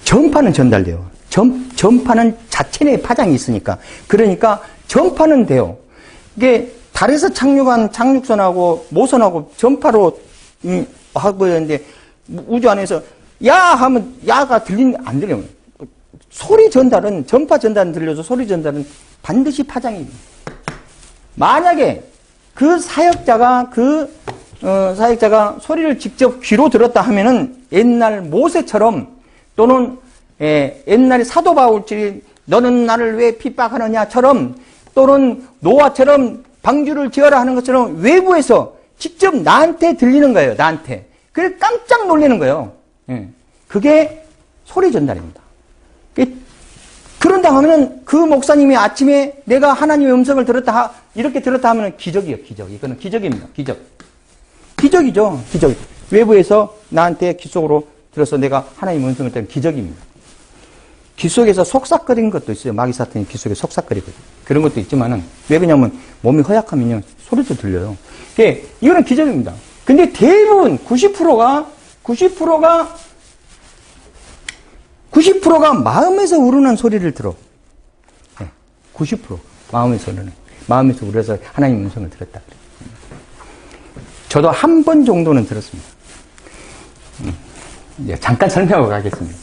전파는 전달돼요. 전파는 자체 내에 파장이 있으니까. 그러니까 전파는 돼요. 이게 달에서 착륙한 착륙선하고 모선하고 전파로 하고 있는데 우주 안에서 야 하면 야가 안 들려요. 소리 전달은, 전파 전달은 들려서 소리 전달은 반드시 파장이. 만약에 그 사역자가 소리를 직접 귀로 들었다 하면은 옛날 모세처럼 또는 옛날에 사도 바울이 너는 나를 왜 핍박하느냐처럼 또는 노아처럼 방주를 지어라 하는 것처럼 외부에서 직접 나한테 들리는 거예요. 나한테. 그래서 깜짝 놀라는 거예요. 그게 소리 전달입니다. 그런다 하면은 그 목사님이 아침에 내가 하나님의 음성을 이렇게 들었다 하면은 기적이에요. 기적. 이거는 기적입니다. 기적이죠. 기적. 외부에서 나한테 귀 속으로 들어서 내가 하나님의 음성을 들은 기적입니다. 귀 속에서 속삭거리는 것도 있어요. 마귀 사탄이 귀 속에 속삭거리거든요. 그런 것도 있지만은 왜 그러냐면 몸이 허약하면요 소리도 들려요. 이거는 기적입니다. 근데 대부분 90%가 마음에서 우러난 소리를 들어. 90% 마음에서 우러서 하나님 음성을 들었다. 저도 한 번 정도는 들었습니다. 잠깐 설명하고 가겠습니다.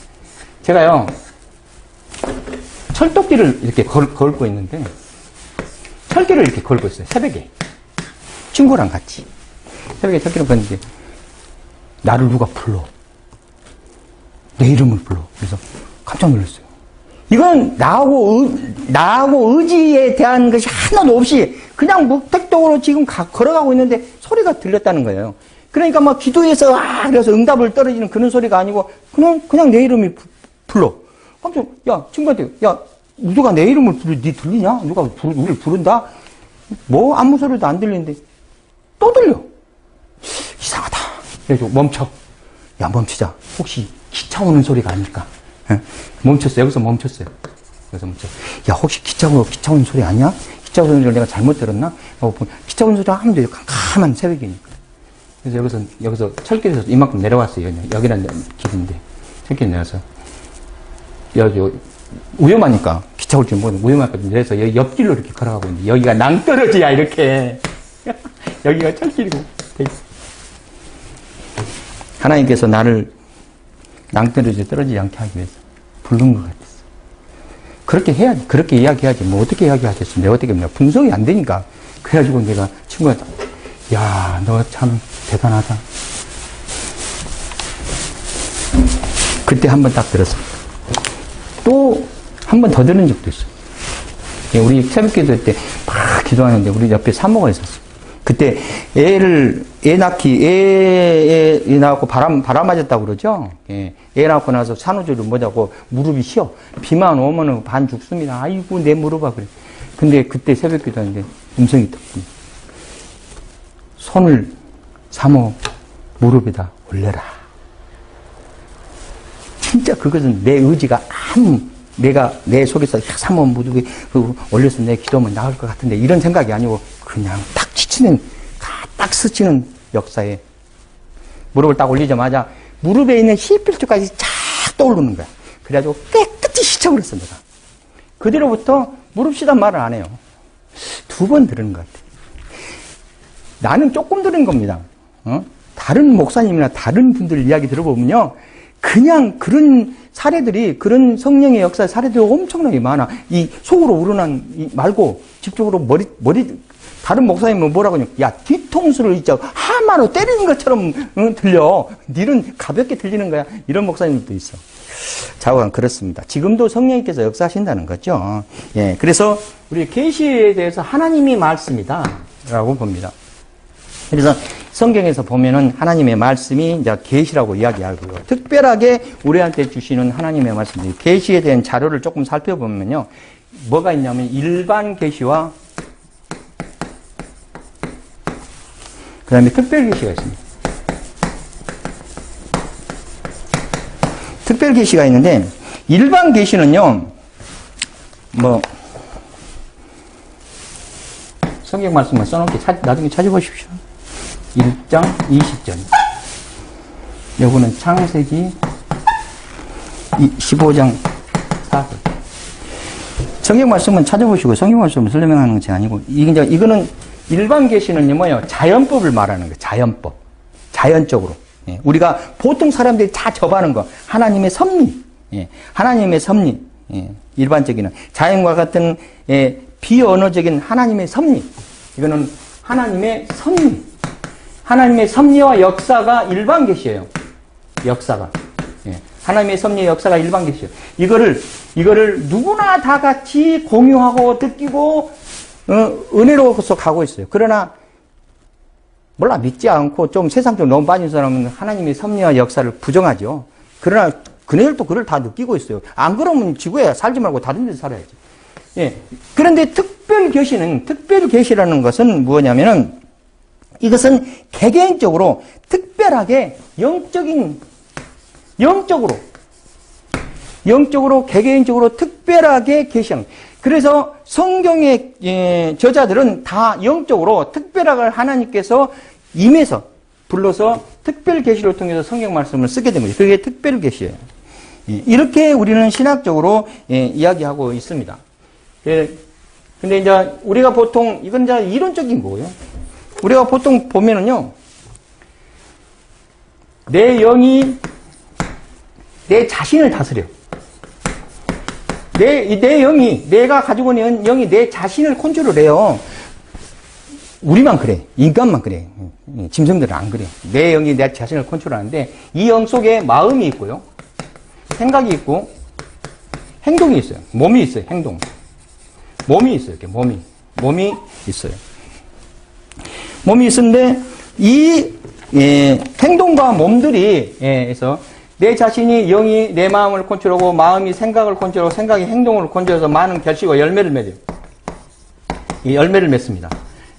제가요 철도길을 이렇게 걸고 있는데 철길을 이렇게 걸고 있어요. 새벽에 친구랑 같이. 새벽에 찾기를 봤는데, 나를 누가 불러. 내 이름을 불러. 그래서 깜짝 놀랐어요. 이건 나하고 의지에 대한 것이 하나도 없이 그냥 무택적으로 지금 걸어가고 있는데 소리가 들렸다는 거예요. 그러니까 막 기도해서 그래서 응답을 떨어지는 그런 소리가 아니고 그냥 내 이름이 불러. 깜짝, 야, 친구한테, 야, 누가 내 이름을 부르, 니 들리냐? 누가 우리를 부른다? 뭐 아무 소리도 안 들리는데 또 들려. 이상하다. 그래서 멈춰. 야, 멈추자. 혹시 기차 오는 소리가 아닐까? 예? 멈췄어요. 여기서 멈췄어요. 여기서 멈췄어. 야, 혹시 기차 오는 소리 아니야? 기차 오는 소리를 내가 잘못 들었나? 기차 오는 소리 하면 돼요. 캄캄한 새벽이니까. 그래서 여기서 철길에서 이만큼 내려왔어요. 여기는 길인데. 철길 내려서. 위험하니까. 기차 올 줄 모르고 위험하니까 내려서 여기 옆길로 이렇게 걸어가고 있는데 여기가 낭떠러지야, 이렇게. 여기가 철길이고. 하나님께서 나를 낭떠러지에 떨어지지 않게 하기 위해서 부른 것 같았어. 그렇게 해야지. 그렇게 이야기해야지. 뭐 어떻게 이야기하겠어. 내가 어떻게, 분석이 안 되니까. 그래가지고 내가 친구한테, 야, 너 참 대단하다. 그때 한 번 딱 들었어. 또 한 번 더 들은 적도 있어. 우리 새벽 기도 때 막 기도하는데 우리 옆에 사모가 있었어. 그때 애 낳고 바람 맞았다고 그러죠? 예. 애 낳고 나서 산후조리를 못하고 무릎이 휘어. 비만 오면은 반 죽습니다. 아이고, 내 무릎아, 그래. 근데 그때 새벽 기도하는데 음성이 듣고, 손을 사모 무릎에다 올려라. 진짜 그것은 내 의지가 내가 내 속에서 사모 무릎에 올려서 내 기도하면 나을 것 같은데 이런 생각이 아니고 그냥 딱 딱 스치는 역사에 무릎을 딱 올리자마자 무릎에 있는 히필줄까지 쫙 떠오르는 거야. 그래가지고 깨끗이 씻어버렸어, 내가. 그 뒤로부터 무릎 쉬단 말을 안 해요. 2번 들은 것 같아. 나는 조금 들은 겁니다. 다른 목사님이나 다른 분들 이야기 들어보면요. 그냥 그런 사례들이, 그런 성령의 역사 사례들이 엄청나게 많아. 이 속으로 우러난 말고, 직접으로 다른 목사님은 뭐라고 하냐. 야, 뒤통수를 진짜 하마로 때리는 것처럼 들려. 니는 가볍게 들리는 거야. 이런 목사님들도 있어. 좌우간 그렇습니다. 지금도 성령님께서 역사하신다는 거죠. 예, 그래서 우리 계시에 대해서 하나님이 말씀이다 라고 봅니다. 그래서 성경에서 보면은 하나님의 말씀이 이제 계시라고 이야기하고요. 특별하게 우리한테 주시는 하나님의 말씀이 계시에 대한 자료를 조금 살펴보면요. 뭐가 있냐면 일반 계시와 그 다음에 특별 계시가 있습니다. 특별 계시가 있는데 일반 계시는요. 성경 말씀만 써놓게 나중에 찾아보십시오. 1장 20절. 요거는 창세기 15장 4절. 성경 말씀은 찾아보시고 성경 말씀을 설명하는 것이 아니고 이거는 일반 계시는요 뭐예요? 자연법을 말하는 거예요. 자연법. 자연적으로. 예. 우리가 보통 사람들이 다 접하는 거. 하나님의 섭리. 예. 하나님의 섭리. 예. 일반적인 자연과 같은 비언어적인 하나님의 섭리. 이거는 하나님의 섭리. 하나님의 섭리와 역사가 일반 계시예요. 역사가. 예. 하나님의 섭리의 역사가 일반 계시예요. 이거를 누구나 다 같이 공유하고 느끼고 은혜로워서 가고 있어요. 그러나 몰라 믿지 않고 좀 세상적으로 너무 빠진 사람은 하나님의 섭리와 역사를 부정하죠. 그러나 그네들도 그걸 다 느끼고 있어요. 안 그러면 지구에 살지 말고 다른 데서 살아야지. 예. 그런데 특별 계시라는 것은 뭐냐면은 이것은 개개인적으로 특별하게 영적으로 개개인적으로 특별하게 계시는. 그래서 성경의 저자들은 다 영적으로 특별하게 하나님께서 임해서 불러서 특별 계시를 통해서 성경 말씀을 쓰게 된 거죠. 그게 특별 계시예요. 이렇게 우리는 신학적으로 이야기하고 있습니다. 근데 이제 우리가 보통 이건 이제 이론적인 거고요. 우리가 보통 보면은요, 내 영이 내 자신을 다스려. 내 영이, 내가 가지고 있는 영이 내 자신을 컨트롤해요. 우리만 그래. 인간만 그래. 짐승들은 안 그래. 내 영이 내 자신을 컨트롤하는데 이 영 속에 마음이 있고요. 생각이 있고 행동이 있어요. 몸이 있어요. 행동. 몸이 있어요. 이렇게 몸이 있어요. 몸이 있는데 이 행동과 몸들이 해서 내 자신이 영이 내 마음을 컨트롤하고 마음이 생각을 컨트롤하고 생각이 행동을 컨트롤해서 많은 결실과 열매를 맺어요. 이 열매를 맺습니다.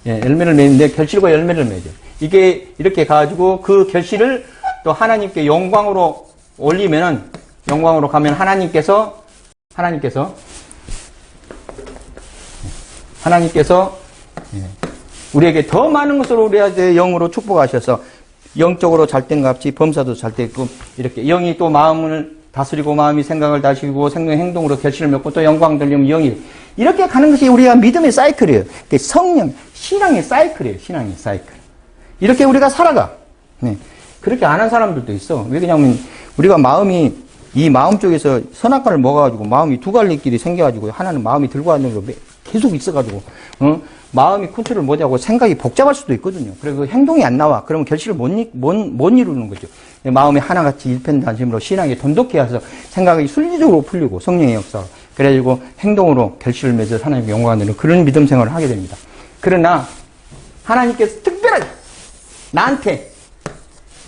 열매를 맺는데 결실과 열매를 맺어요. 이게 이렇게 가지고 그 결실을 또 하나님께 영광으로 올리면은 영광으로 가면 하나님께서 우리에게 더 많은 것을 우리에게 영으로 축복하셔서 영적으로 잘된 값이 범사도 잘되고 이렇게 영이 또 마음을 다스리고 마음이 생각을 다스리고 행동으로 결실을 맺고 또 영광 돌리면 영이 이렇게 가는 것이 우리가 믿음의 사이클이에요. 성령, 신앙의 사이클이에요. 신앙의 사이클. 이렇게 우리가 살아가. 네. 그렇게 안 한 사람들도 있어. 왜 그러냐면 우리가 마음이 이 마음 쪽에서 선악과를 먹어가지고 마음이 두 갈래길이 생겨가지고 하나는 마음이 들고 가는 거 계속 있어가지고 마음이 컨트롤 못하고 생각이 복잡할 수도 있거든요. 그리고 행동이 안 나와. 그러면 결실을 못 이루는 거죠. 마음이 하나같이 일편단심으로 신앙이 돈독해 와서 생각이 순리적으로 풀리고 성령의 역사. 그래가지고 행동으로 결실을 맺어 하나님께 영광을 드리는 그런 믿음 생활을 하게 됩니다. 그러나 하나님께서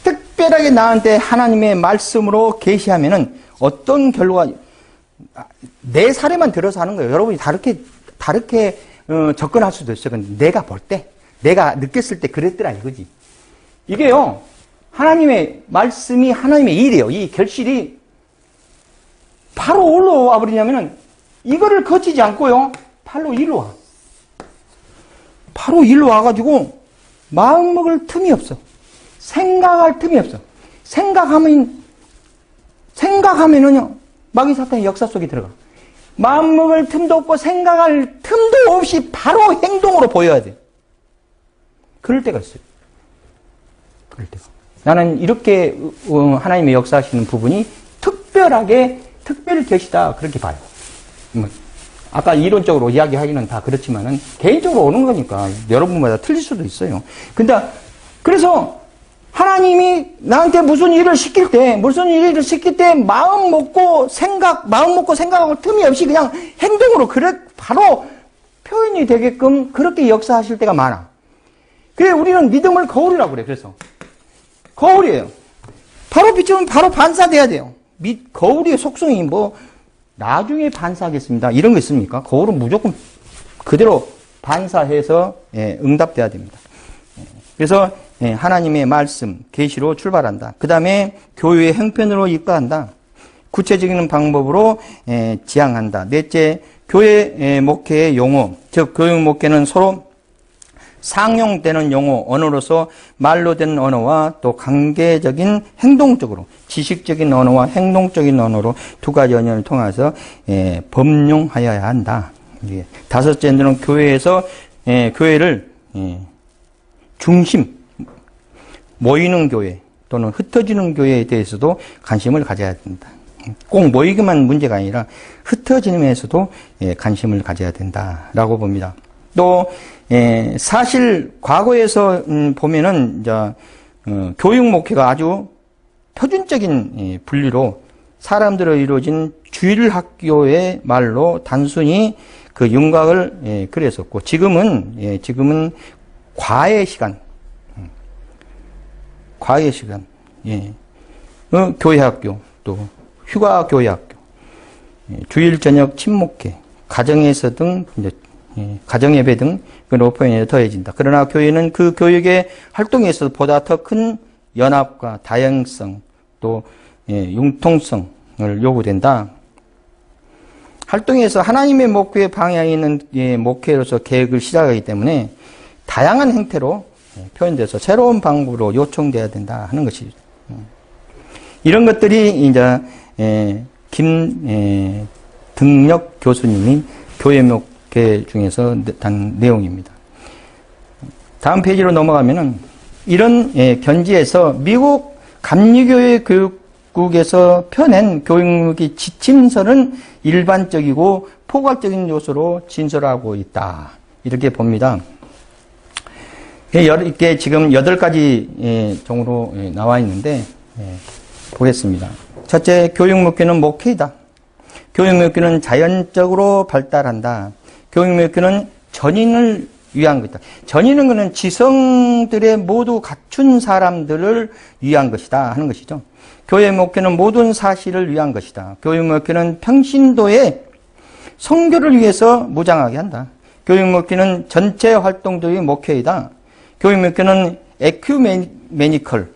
특별하게 나한테 하나님의 말씀으로 계시하면은 어떤 결과가 내 사례만 들어서 하는 거예요. 여러분이 다르게 접근할 수도 있어요. 근데 내가 볼 때, 내가 느꼈을 때 그랬더라 이거지. 이게요, 하나님의 말씀이 하나님의 일이에요. 이 결실이 바로 올라와 버리냐면은 이거를 거치지 않고요, 바로 일로 와. 바로 일로 와가지고 마음 먹을 틈이 없어. 생각할 틈이 없어. 생각하면은요, 마귀 사탄의 역사 속에 들어가. 마음 먹을 틈도 없고 생각할 틈도 없이 바로 행동으로 보여야 돼. 그럴 때가 있어요. 그럴 때가. 나는 이렇게 하나님의 역사하시는 부분이 특별 계시다 그렇게 봐요. 아까 이론적으로 이야기하기는 다 그렇지만은 개인적으로 오는 거니까 여러분마다 틀릴 수도 있어요. 근데 그래서 하나님이 나한테 무슨 일을 시킬 때 마음 먹고 생각하고 틈이 없이 그냥 행동으로 바로 표현이 되게끔 그렇게 역사하실 때가 많아. 그래 우리는 믿음을 거울이라고 그래. 그래서 거울이에요. 바로 비추면 바로 반사돼야 돼요. 거울의 속성이 나중에 반사하겠습니다. 이런 거 있습니까? 거울은 무조건 그대로 반사해서 응답돼야 됩니다. 그래서 하나님의 말씀, 계시로 출발한다. 그 다음에 교회의 형편으로 입가한다. 구체적인 방법으로 지향한다. 넷째, 교회 목회의 용어, 즉 교육 목회는 서로 상용되는 용어, 언어로서 말로 된 언어와 또 관계적인 행동적으로, 지식적인 언어와 행동적인 언어로 두 가지 언어를 통해서 범용하여야 한다. 다섯째는 교회에서 교회를 중심, 모이는 교회 또는 흩어지는 교회에 대해서도 관심을 가져야 된다. 꼭 모이기만 문제가 아니라 흩어짐에서도 관심을 가져야 된다라고 봅니다. 또 사실 과거에서 보면은 이제 교육 목회가 아주 표준적인 분류로 사람들로 이루어진 주일 학교의 말로 단순히 그 윤곽을 그렸었고 지금은 과외 시간, 교회 학교, 또 휴가 교회 학교, 주일 저녁 친목회, 가정에서 등 가정 예배 등 오프라인에 더해진다. 그러나 교회는 그 교육의 활동에 있어서 보다 더 큰 연합과 다양성 또 융통성을 요구된다. 활동에서 하나님의 목회 방향에 있는 목회로서 계획을 시작하기 때문에 다양한 형태로 표현돼서 새로운 방법으로 요청돼야 된다 하는 것이죠. 이런 것들이 이제 김등력 교수님이 교회 목회 중에서 단 내용입니다. 다음 페이지로 넘어가면은 이런 견지에서 미국 감리교회 교육국에서 펴낸 교육의 지침서는 일반적이고 포괄적인 요소로 진설하고 있다. 이렇게 봅니다. 이게 지금 8가지 종으로 나와 있는데, 보겠습니다. 첫째, 교육목표는 목회이다. 교육목표는 자연적으로 발달한다. 교육목표는 전인을 위한 것이다. 전인은 그는 지성들의 모두 갖춘 사람들을 위한 것이다 하는 것이죠. 교회 목표는 모든 사실을 위한 것이다. 교육 목표는 평신도의 선교를 위해서 무장하게 한다. 교육 목표는 전체 활동도의 목회이다. 교육 목표는 에큐메니컬,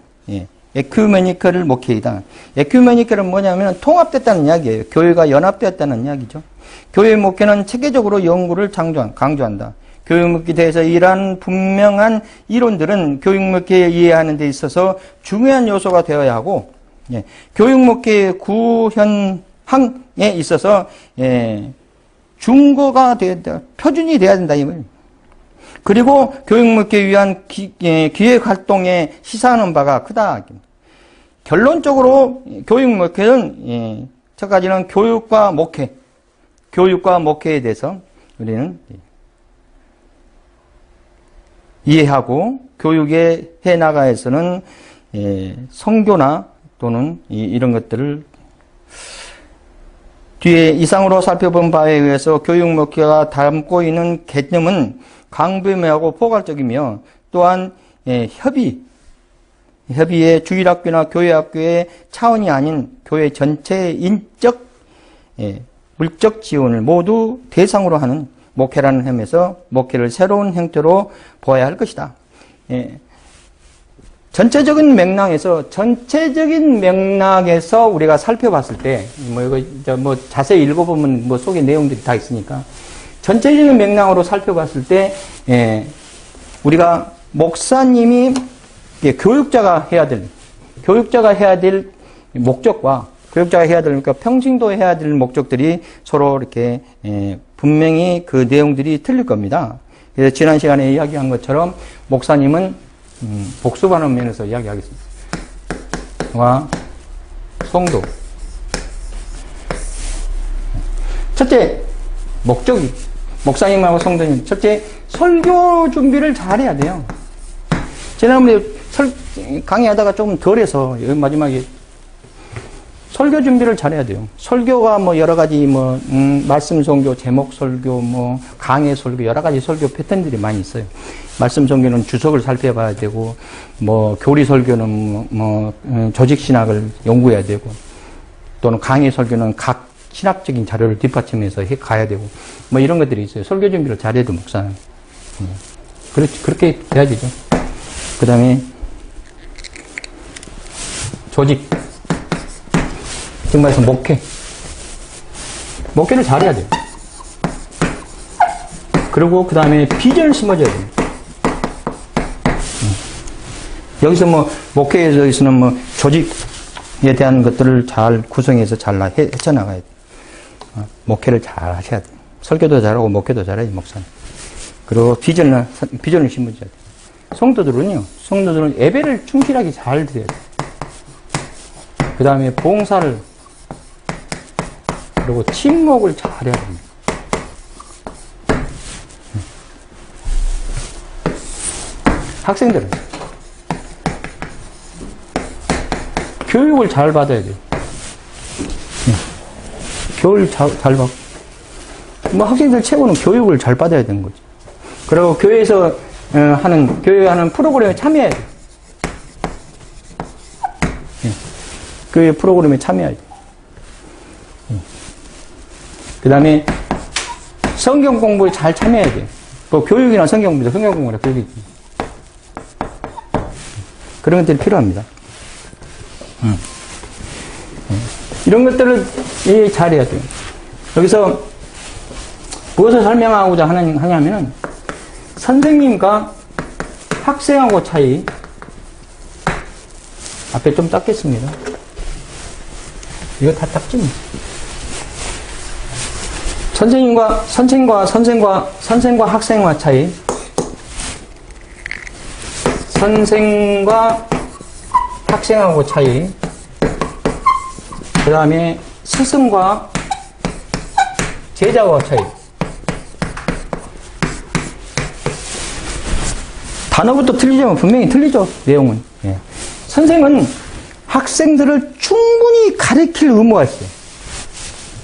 에큐메니컬 목회이다. 에큐메니컬은 뭐냐면 통합됐다는 이야기예요. 교회가 연합되었다는 이야기죠. 교회 목회는 체계적으로 연구를 강조한다. 교육 목회에 대해서 이러한 분명한 이론들은 교육 목회에 이해하는 데 있어서 중요한 요소가 되어야 하고, 교육 목회의 구현항에 있어서 중거가 되어야, 표준이 돼야 된다 이 말입니다. 그리고 교육 목회에 위한 기획 활동에 시사하는 바가 크다. 결론적으로 교육 목회는 첫 가지는 교육과 목회에 대해서 우리는 이해하고 교육에 해 나가에서는 선교나 또는 이런 것들을 뒤에 이상으로 살펴본 바에 의해서 교육 목회가 담고 있는 개념은 광범위하고 포괄적이며 또한 협의의 주일학교나 교회학교의 차원이 아닌 교회 전체의 인적, 물적 지원을 모두 대상으로 하는 목회라는 점에서 목회를 새로운 형태로 보아야 할 것이다. 전체적인 맥락에서 우리가 살펴봤을 때, 이거 자세히 읽어보면 속에 내용들이 다 있으니까, 전체적인 맥락으로 살펴봤을 때, 우리가 목사님이 교육자가 해야 될 목적과 교육자가 해야 될, 그러니까 평신도 해야 될 목적들이 서로 이렇게 분명히 그 내용들이 틀릴 겁니다. 그래서 지난 시간에 이야기한 것처럼 목사님은 복습하는 면에서 이야기하겠습니다. 와 성도. 첫째, 목적이 목사님하고 성도님. 첫째, 설교 준비를 잘해야 돼요. 지난번에 강의하다가 조금 덜해서 마지막에 설교 준비를 잘해야 돼요. 설교가 여러 가지 말씀 설교, 제목 설교, 강해 설교, 여러 가지 설교 패턴들이 많이 있어요. 말씀 설교는 주석을 살펴봐야 되고, 교리 설교는 조직 신학을 연구해야 되고, 또는 강해 설교는 각 신학적인 자료를 뒷받침해서 가야 되고, 이런 것들이 있어요. 설교 준비를 잘해야 돼, 목사는. 그렇게 돼야 되죠. 그 다음에 조직. 지금 말해서 목회를 잘해야 돼요. 그리고 그 다음에 비전을 심어줘야 돼요. 여기서 목회에서는 조직에 대한 것들을 잘 구성해서 잘 헤쳐나가야 돼요. 목회를 잘 하셔야 돼요. 설교도 잘하고 목회도 잘해야지, 목사님. 그리고 비전을 심어줘야 돼요. 성도들은 예배를 충실하게 잘 드려야 돼요. 그 다음에 봉사를, 그리고 침묵을 잘해야 됩니다. 학생들은 교육을 잘 받아야 돼요. 교육을 잘 받고, 학생들 최고는 교육을 잘 받아야 되는 거죠. 그리고 교회에서 하는 프로그램에 참여해야 돼요. 교회 프로그램에 참여해야 돼요. 그 다음에 성경 공부에 잘 참여해야 돼요. 교육이나 성경 공부죠. 성경 공부나 교육이. 그런 것들이 필요합니다. 이런 것들을 잘해야 돼요. 여기서 무엇을 설명하고자 하냐면은 선생님과 학생하고 차이. 앞에 좀 닦겠습니다. 이거 다 닦지. 선생과 학생과 차이. 선생과 학생하고 차이. 그 다음에 스승과 제자와 차이. 단어부터 틀리지만 분명히 틀리죠. 내용은. 예. 선생은 학생들을 충분히 가르칠 의무가 있어요.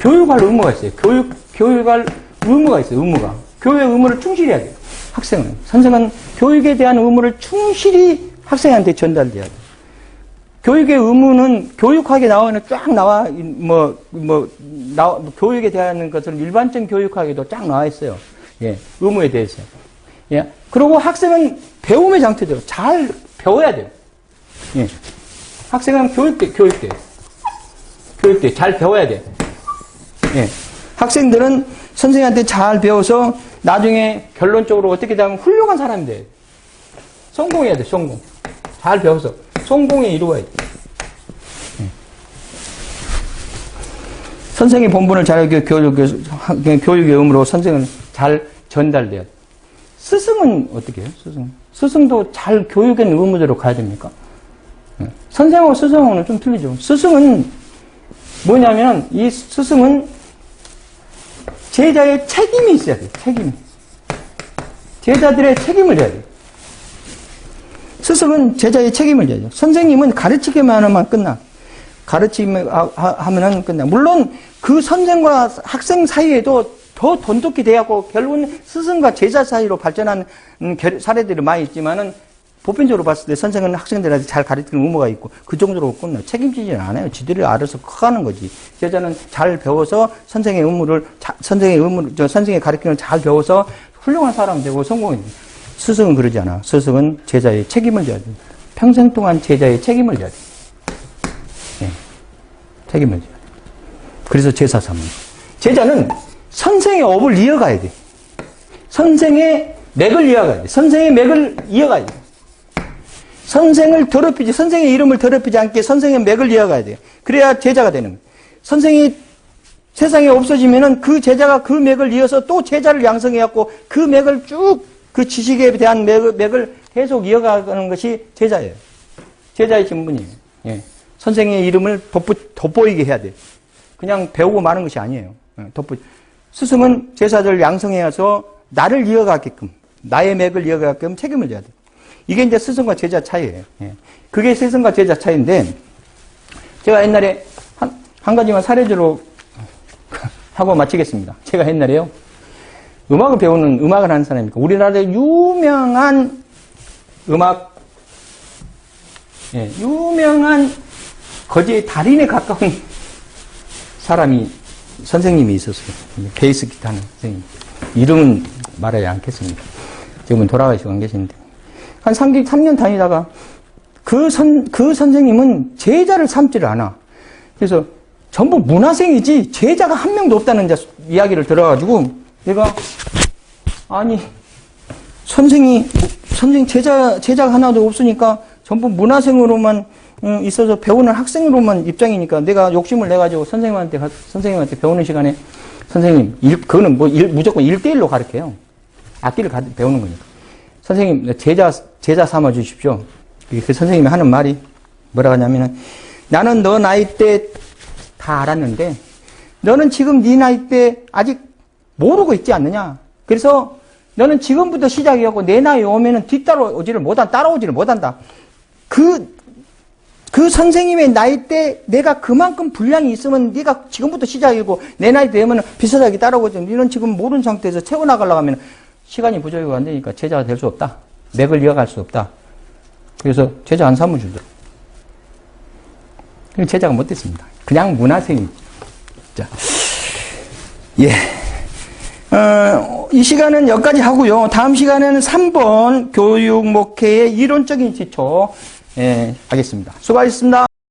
교육할 의무가 있어요. 교육할 의무가 있어요. 의무가. 교육의 의무를 충실히 해야 돼요. 학생은. 선생은 교육에 대한 의무를 충실히 학생한테 전달돼야 돼요. 교육의 의무는 교육학에 나오는 쫙 나와, 교육에 대한 것은 일반적 교육학에도 쫙 나와 있어요. 예. 의무에 대해서. 예. 그리고 학생은 배움의 장터죠. 잘 배워야 돼요. 예. 학생은 교육대 잘 배워야 돼. 예. 학생들은 선생님한테 잘 배워서 나중에 결론적으로 어떻게 되면 훌륭한 사람이 돼. 성공해야 돼, 성공. 잘 배워서 성공에 이루어야 돼. 예. 선생의 본분을 잘 교육의 의무로 선생은 잘 전달돼야 돼. 스승은 어떻게 해요? 스승도 잘 교육의 의무대로 가야 됩니까? 선생하고 스승하고는 좀 틀리죠. 스승은 뭐냐면, 이 스승은 제자의 책임이 있어야 돼요. 책임. 제자들의 책임을 져야 돼요. 스승은 제자의 책임을 져야죠. 선생님은 가르치기만 하면 끝나. 가르치기만 하면 끝나. 물론 그 선생과 학생 사이에도 더 돈독히 돼갖고 결국은 스승과 제자 사이로 발전한 사례들이 많이 있지만은 보편적으로 봤을 때 선생은 학생들한테 잘 가르치는 의무가 있고 그 정도로 끝나. 책임지지는 않아요. 지들이 알아서 커가는 거지. 제자는 잘 배워서 선생의 가르치는 잘 배워서 훌륭한 사람 되고 성공해. 스승은 그러지 않아. 스승은 제자의 책임을 져야 돼. 평생 동안 제자의 책임을 져야 돼. 네. 책임을 져야 돼. 그래서 제사 삼는. 제자는 선생의 업을 이어가야 돼. 선생의 맥을 이어가야 돼. 선생의 맥을 이어가야 돼. 선생의 이름을 더럽히지 않게 선생의 맥을 이어가야 돼요. 그래야 제자가 되는 거예요. 선생이 세상에 없어지면은 그 제자가 그 맥을 이어서 또 제자를 양성해갖고 그 맥을 쭉 그 지식에 대한 맥을 계속 이어가는 것이 제자예요. 제자의 신분이에요. 예. 선생의 이름을 돋보이게 해야 돼. 그냥 배우고 마는 것이 아니에요. 스승은 제자들 양성해서 나를 이어가게끔, 나의 맥을 이어가게끔 책임을 져야 돼. 이게 이제 스승과 제자 차이예요. 예. 그게 스승과 제자 차이인데, 제가 옛날에 한 가지만 사례로 하고 마치겠습니다. 제가 옛날에요, 음악을 하는 사람이니까, 우리나라의 유명한 유명한 거지의 달인에 가까운 선생님이 있었어요. 베이스 기타 하는 선생님. 이름은 말하지 않겠습니다. 지금은 돌아가시고 안 계시는데. 한 3년 다니다가 그 선생님은 제자를 삼지를 않아. 그래서 전부 문화생이지 제자가 한 명도 없다는 이야기를 들어가지고 내가 아니 선생 제자가 하나도 없으니까 전부 문화생으로만 있어서 배우는 학생으로만 입장이니까 내가 욕심을 내가지고 선생님한테 배우는 시간에 선생님 그거는 무조건 1대1로 가르쳐요. 악기를 배우는 거니까. 선생님, 제자 삼아 주십시오. 그 선생님이 하는 말이 뭐라 하냐면은, 나는 너 나이 때 다 알았는데, 너는 지금 네 나이 때 아직 모르고 있지 않느냐. 그래서 너는 지금부터 시작이었고, 내 나이 오면은 따라오지를 못한다. 그 선생님의 나이 때 내가 그만큼 분량이 있으면 네가 지금부터 시작이고, 내 나이 때 되면 비슷하게 따라오지. 너는 지금 모르는 상태에서 채워나가려고 하면 시간이 부족이 안 되니까 제자가 될 수 없다. 맥을 이어갈 수 없다. 그래서 제자 안 삼아주더라고요. 제자가 못 됐습니다. 그냥 문화생이죠. 자, 예. 이 시간은 여기까지 하고요. 다음 시간에는 3번 교육 목회의 이론적인 기초, 하겠습니다. 수고하셨습니다.